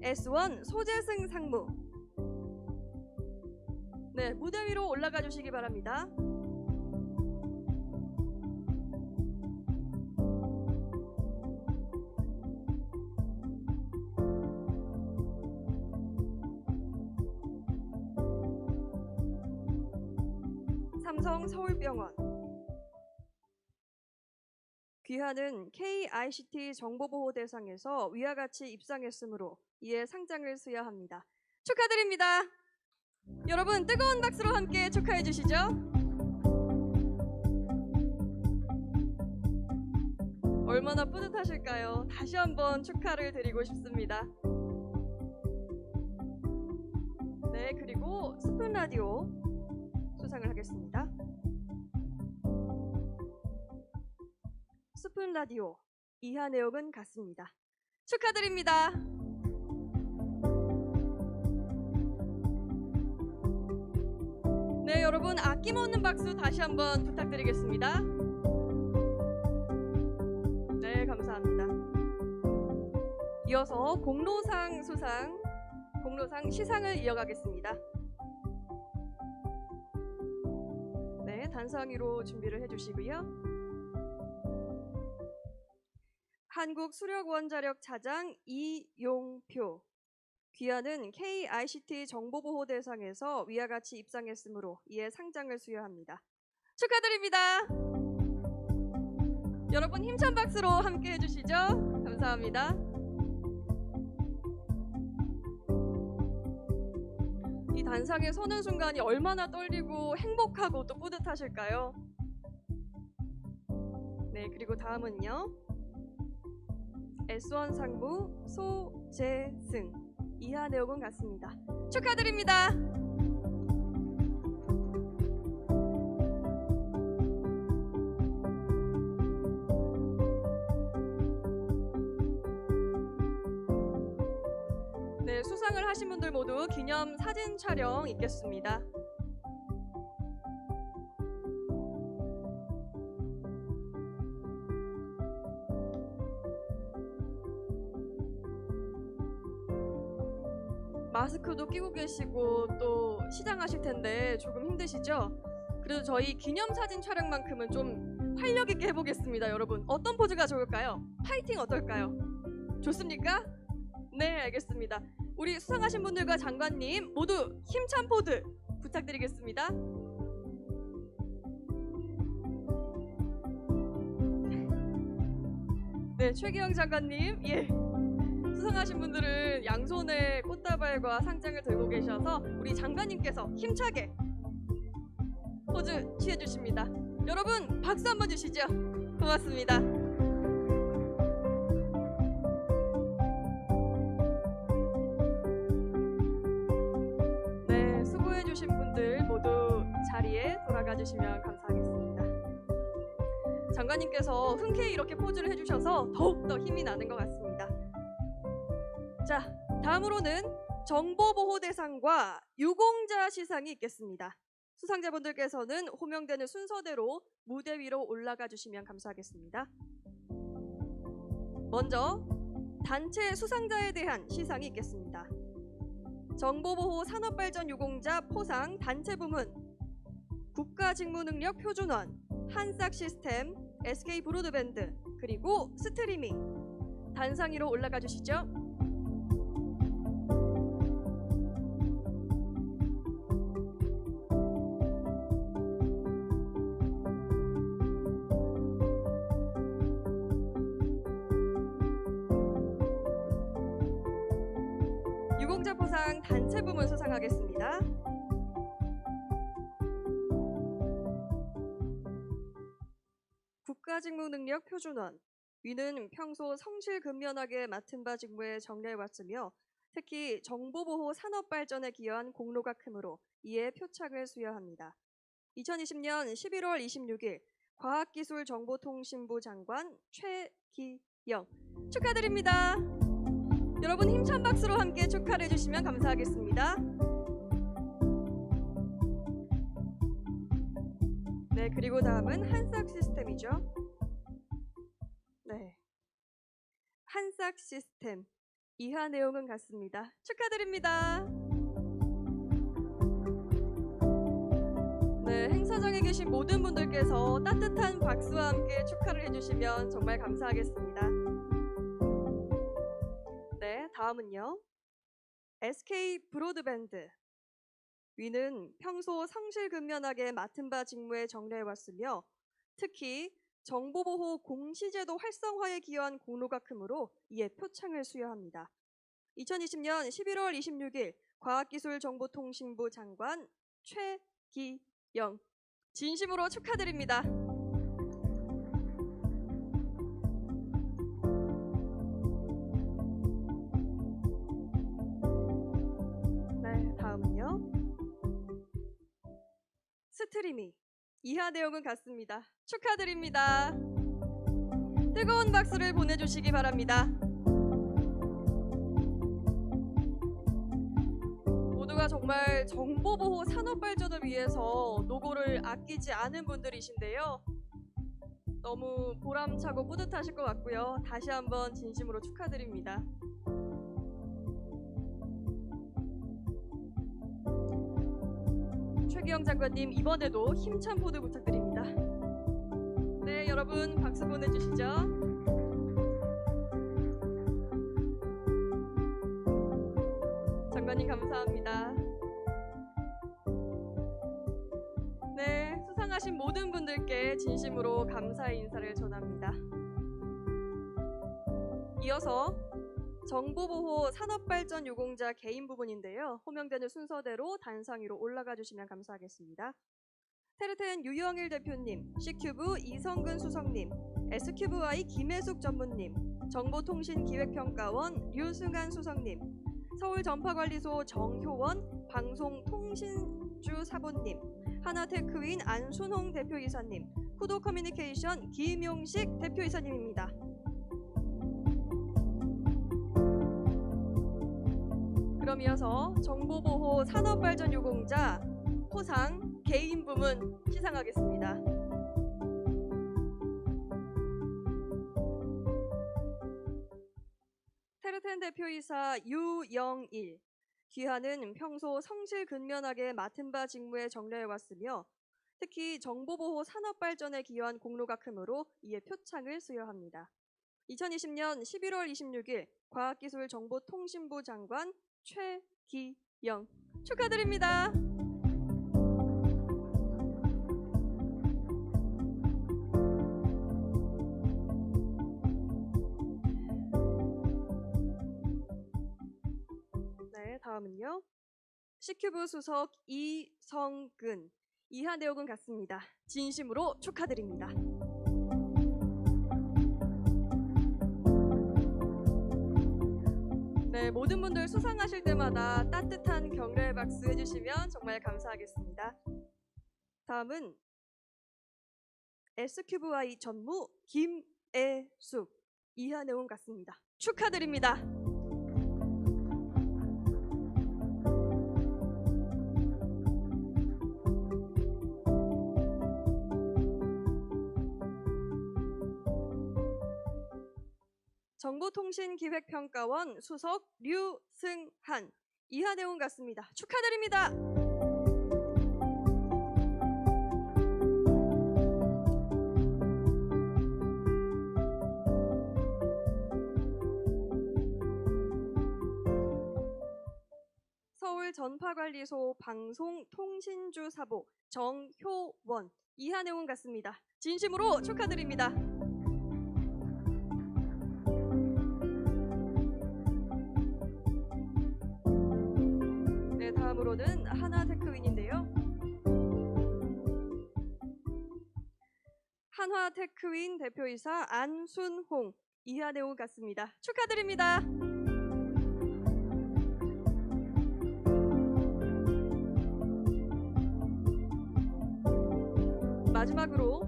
S1 소재승 상무. 네, 무대 위로 올라가 주시기 바랍니다. 삼성 서울병원 귀하는 KICT 정보보호 대상에서 위와 같이 입상했으므로 이에 상장을 수여합니다. 축하드립니다. 여러분 뜨거운 박수로 함께 축하해 주시죠. 얼마나 뿌듯하실까요? 다시 한번 축하를 드리고 싶습니다. 네, 그리고 스푼라디오 수상을 하겠습니다. 스푼라디오 이하 내역은 같습니다. 축하드립니다. 네, 여러분 아낌없는 박수 다시 한번 부탁드리겠습니다. 네, 감사합니다. 이어서 공로상 수상, 공로상 시상을 이어가겠습니다. 네, 단상 위로 준비를 해주시고요. 한국수력원자력 차장 이용표 귀하는 KICT 정보보호 대상에서 위와 같이 입상했으므로 이에 상장을 수여합니다. 축하드립니다. 여러분 힘찬 박수로 함께 해주시죠. 감사합니다. 이 단상에 서는 순간이 얼마나 떨리고 행복하고 또 뿌듯하실까요? 네, 그리고 다음은요. S1 상무 소재승 이하 내역은 같습니다. 축하드립니다. 네, 수상을 하신 분들 모두 기념 사진 촬영 있겠습니다. 마스크도 끼고 계시고 또 시장하실 텐데 조금 힘드시죠? 그래도 저희 기념사진 촬영만큼은 좀 활력 있게 해보겠습니다. 여러분 어떤 포즈가 좋을까요? 파이팅 어떨까요? 좋습니까? 네, 알겠습니다. 우리 수상하신 분들과 장관님 모두 힘찬 포즈 부탁드리겠습니다. 네, 최기영 장관님, 예. 수상하신 분들은 양손에 꽃다발과 상장을 들고 계셔서 우리 장관님께서 힘차게 포즈 취해주십니다. 여러분 박수 한번 주시죠. 고맙습니다. 네, 수고해주신 분들 모두 자리에 돌아가 주시면 감사하겠습니다. 장관님께서 흔쾌히 이렇게 포즈를 해주셔서 더욱더 힘이 나는 것 같습니다. 자, 다음으로는 정보보호대상과 유공자 시상이 있겠습니다. 수상자분들께서는 호명되는 순서대로 무대 위로 올라가 주시면 감사하겠습니다. 먼저 단체 수상자에 대한 시상이 있겠습니다. 정보보호 산업발전 유공자 포상 단체 부문 국가직무능력 표준원, 한싹시스템, SK브로드밴드, 그리고 스트리밍 단상 위로 올라가 주시죠. 유공자 포상 단체 부문 수상하겠습니다. 국가직무능력 표준원 위는 평소 성실근면하게 맡은 바 직무에 정려해왔으며 특히 정보보호 산업발전에 기여한 공로가 크므로 이에 표창을 수여합니다. 2020년 11월 26일 과학기술정보통신부 장관 최기영 축하드립니다. 여러분 힘찬 박수로 함께 축하를 해주시면 감사하겠습니다. 네, 그리고 다음은 한싹시스템이죠. 네, 한싹시스템 이하 내용은 같습니다. 축하드립니다. 네, 행사장에 계신 모든 분들께서 따뜻한 박수와 함께 축하를 해주시면 정말 감사하겠습니다. 네, 다음은요. SK브로드밴드 위는 평소 성실근면하게 맡은 바 직무에 정려해왔으며 특히 정보보호 공시제도 활성화에 기여한 공로가 크므로 이에 표창을 수여합니다. 2020년 11월 26일 과학기술정보통신부 장관 최기영 진심으로 축하드립니다. 네, 다음은요. 스트리밍 이하 내용은 같습니다. 축하드립니다. 뜨거운 박수를 보내주시기 바랍니다. 모두가 정말 정보보호 산업발전을 위해서 노고를 아끼지 않은 분들이신데요. 너무 보람차고 뿌듯하실 것 같고요. 다시 한번 진심으로 축하드립니다. 최기영 장관님 이번에도 힘찬 포즈 부탁드립니다. 네, 여러분 박수 보내주시죠. 장관님 감사합니다. 네, 수상하신 모든 분들께 진심으로 감사의 인사를 전합니다. 이어서 정보보호 산업발전 유공자 개인 부분인데요. 호명되는 순서대로 단상 위로 올라가 주시면 감사하겠습니다. 테르텐 유영일 대표님, C큐브 이성근 수석님, S큐브I 김혜숙 전무님, 정보통신기획평가원 류승한 수석님, 서울전파관리소 정효원 방송통신주 사본님, 하나테크윈 안순홍 대표이사님, 쿠도커뮤니케이션 김용식 대표이사님입니다. 그럼 이어서 정보보호 산업발전 유공자 포상 개인 부문 시상하겠습니다. 테르텐 대표이사 유영일, 귀하는 평소 성실근면하게 맡은 바 직무에 정려해왔으며 특히 정보보호 산업발전에 기여한 공로가 크므로 이에 표창을 수여합니다. 2020년 11월 26일 과학기술정보통신부 장관 최기영 축하드립니다. 네, 다음은요. C큐브 수석 이성근 이하 내용은 같습니다. 진심으로 축하드립니다. 네, 모든 분들 수상하실 때마다 따뜻한 격려의 박수 해주시면 정말 감사하겠습니다. 다음은 S큐브I 전무 김애숙 이하 내용 같습니다. 축하드립니다. 정보통신기획평가원 수석 류승한 이하 내용 같습니다. 축하드립니다. 서울전파관리소 방송통신주 사보 정효원 이하 내용 같습니다. 진심으로 축하드립니다. 네, 다음으로는 한화테크윈인데요. 한화테크윈 대표이사 안순홍 이하 내용 같습니다. 축하드립니다. 마지막으로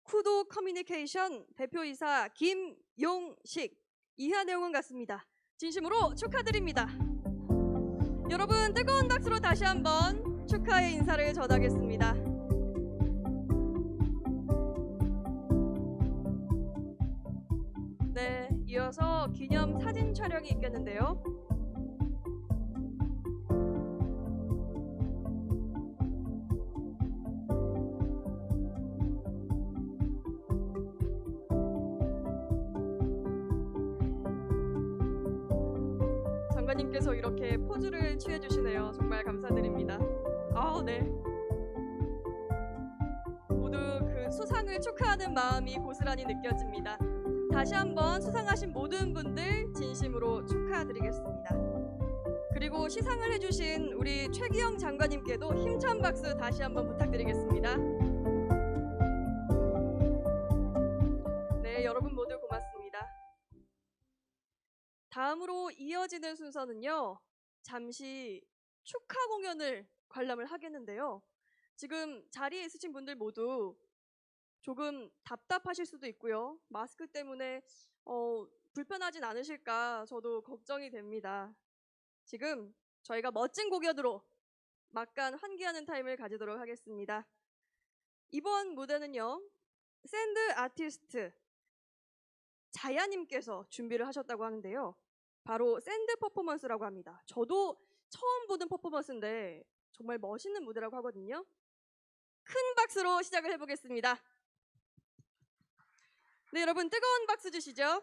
쿠도 커뮤니케이션 대표이사 김용식 이하 내용은 같습니다. 진심으로 축하드립니다. 여러분 뜨거운 박수로 다시 한번 축하의 인사를 전하겠습니다. 네, 이어서 기념 사진 촬영이 있겠는데요. 장관님께서 이렇게 포즈를 취해주시네요. 정말 감사드립니다. 네. 모두 그 수상을 축하하는 마음이 고스란히 느껴집니다. 다시 한번 수상하신 모든 분들 진심으로 축하드리겠습니다. 그리고 시상을 해주신 우리 최기영 장관님께도 힘찬 박수 다시 한번 부탁드리겠습니다. 네, 여러분 모두 고맙습니다. 다음으로 이어지는 순서는요. 잠시 축하 공연을 관람을 하겠는데요. 지금 자리에 있으신 분들 모두 조금 답답하실 수도 있고요. 마스크 때문에 불편하진 않으실까 저도 걱정이 됩니다. 지금 저희가 멋진 공연으로 막간 환기하는 타임을 가지도록 하겠습니다. 이번 무대는요. 샌드 아티스트 자야님께서 준비를 하셨다고 하는데요. 바로 샌드 퍼포먼스라고 합니다. 저도 처음 보는 퍼포먼스인데 정말 멋있는 무대라고 하거든요. 큰 박수로 시작을 해보겠습니다. 네, 여러분 뜨거운 박수 주시죠.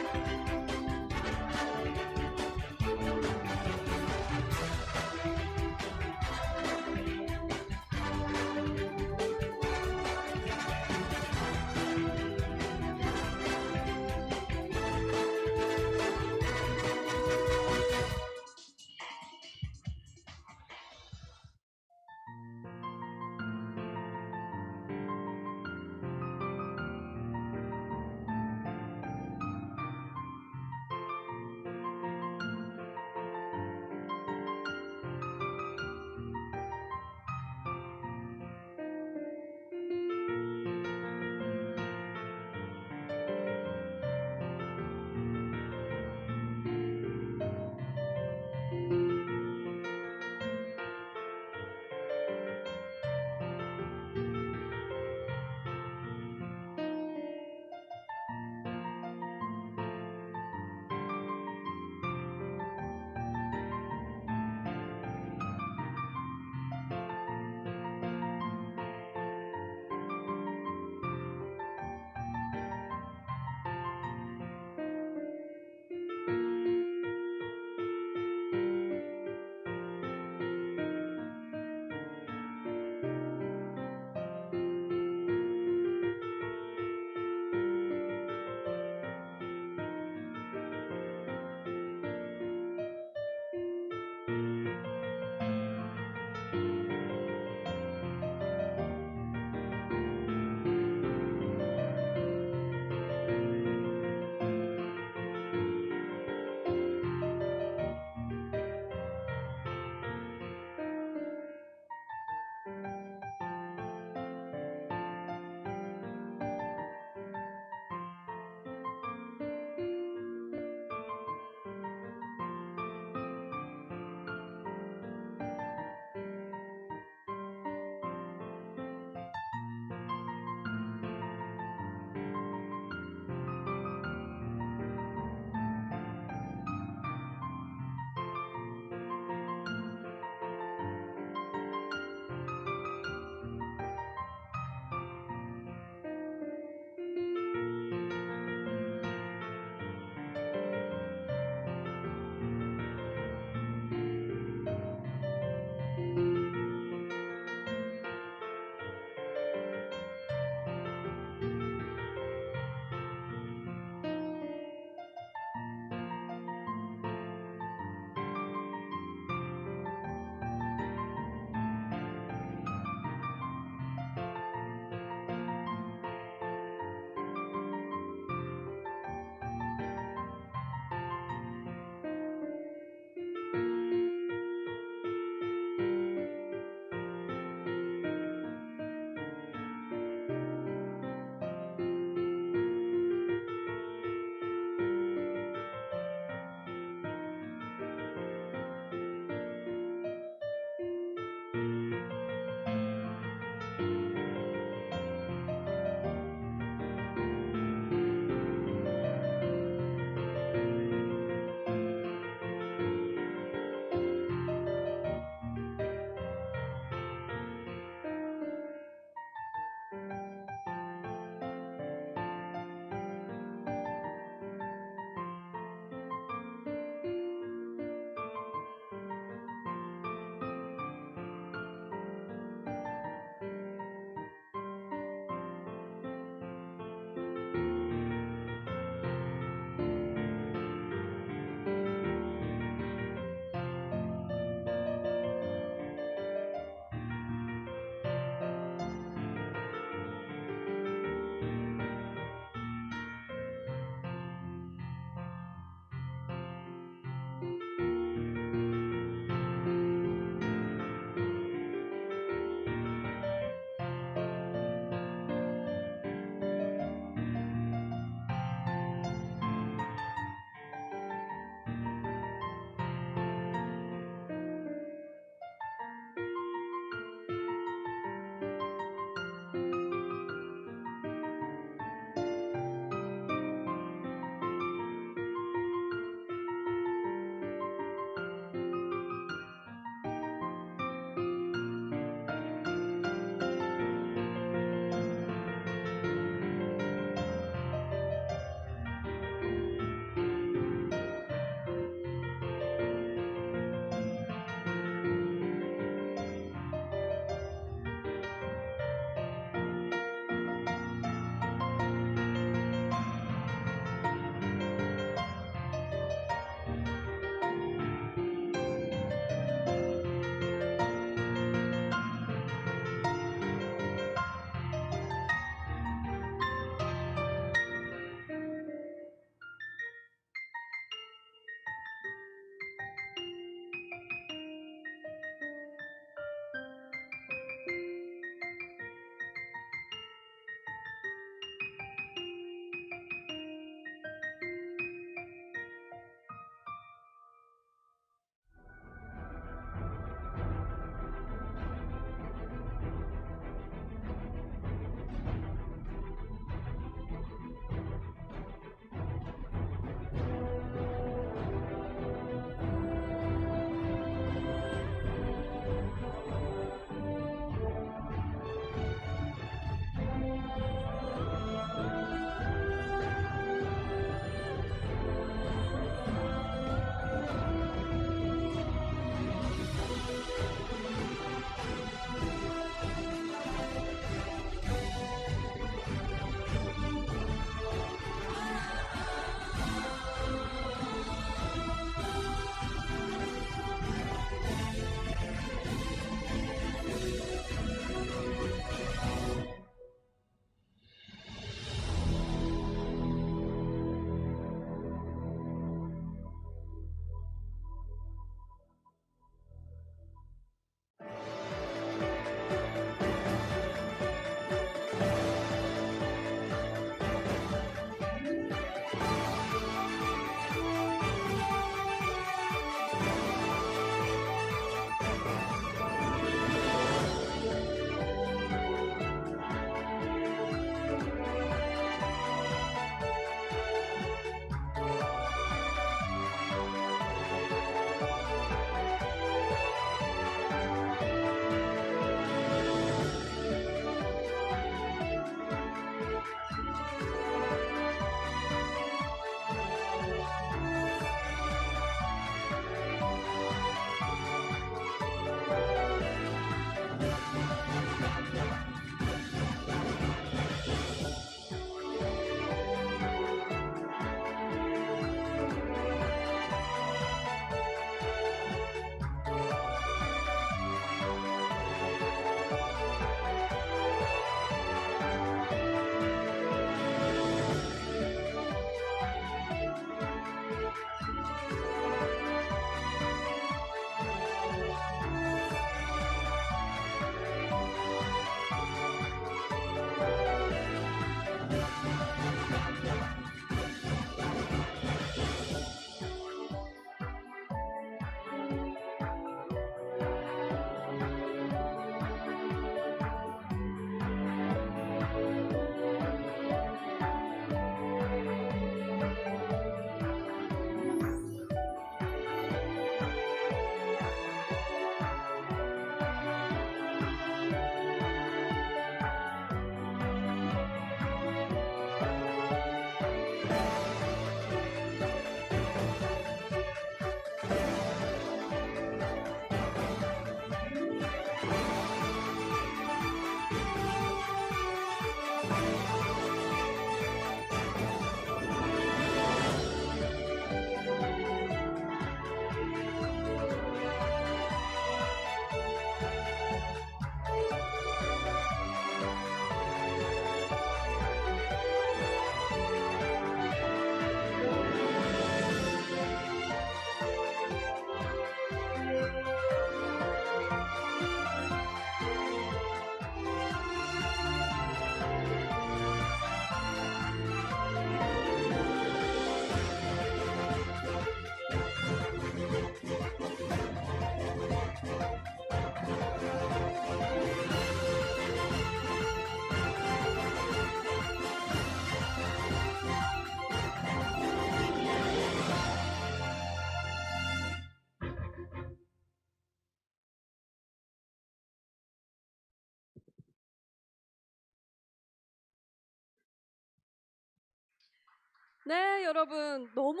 네, 여러분 너무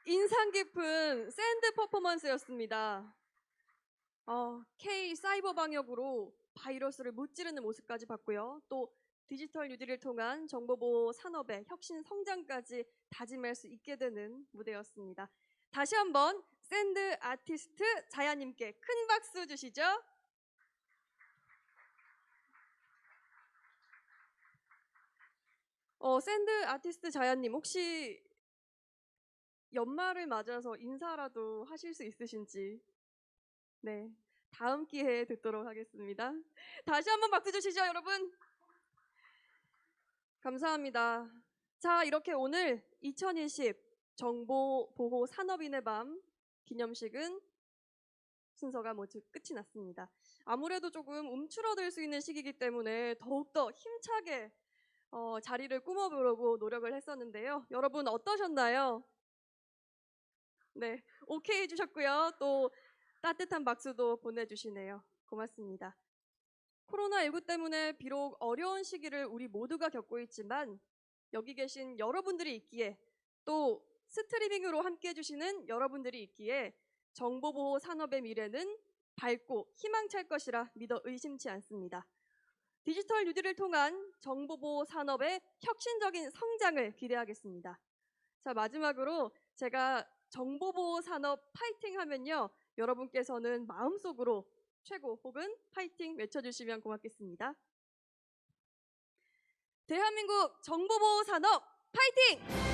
인상 깊은 샌드 퍼포먼스였습니다. K 사이버 방역으로 바이러스를 무찌르는 모습까지 봤고요. 또 디지털 뉴딜을 통한 정보보호 산업의 혁신 성장까지 다짐할 수 있게 되는 무대였습니다. 다시 한번 샌드 아티스트 자야님께 큰 박수 주시죠. 샌드 아티스트 자야님 혹시 연말을 맞아서 인사라도 하실 수 있으신지. 네, 다음 기회에 듣도록 하겠습니다. 다시 한번 박수 주시죠, 여러분. 감사합니다. 자, 이렇게 오늘 2020 정보보호 산업인의 밤 기념식은 순서가 모두 끝이 났습니다. 아무래도 조금 움츠러들 수 있는 시기이기 때문에 더욱더 힘차게 자리를 꾸며보려고 노력을 했었는데요. 여러분 어떠셨나요? 네, 오케이 해주셨고요. 또 따뜻한 박수도 보내주시네요. 고맙습니다. 코로나19 때문에 비록 어려운 시기를 우리 모두가 겪고 있지만 여기 계신 여러분들이 있기에 또 스트리밍으로 함께 해주시는 여러분들이 있기에 정보보호 산업의 미래는 밝고 희망찰 것이라 믿어 의심치 않습니다. 디지털 뉴딜을 통한 정보보호 산업의 혁신적인 성장을 기대하겠습니다. 자, 마지막으로 제가 정보보호 산업 파이팅 하면요, 여러분께서는 마음속으로 최고 혹은 파이팅 외쳐주시면 고맙겠습니다. 대한민국 정보보호 산업 파이팅!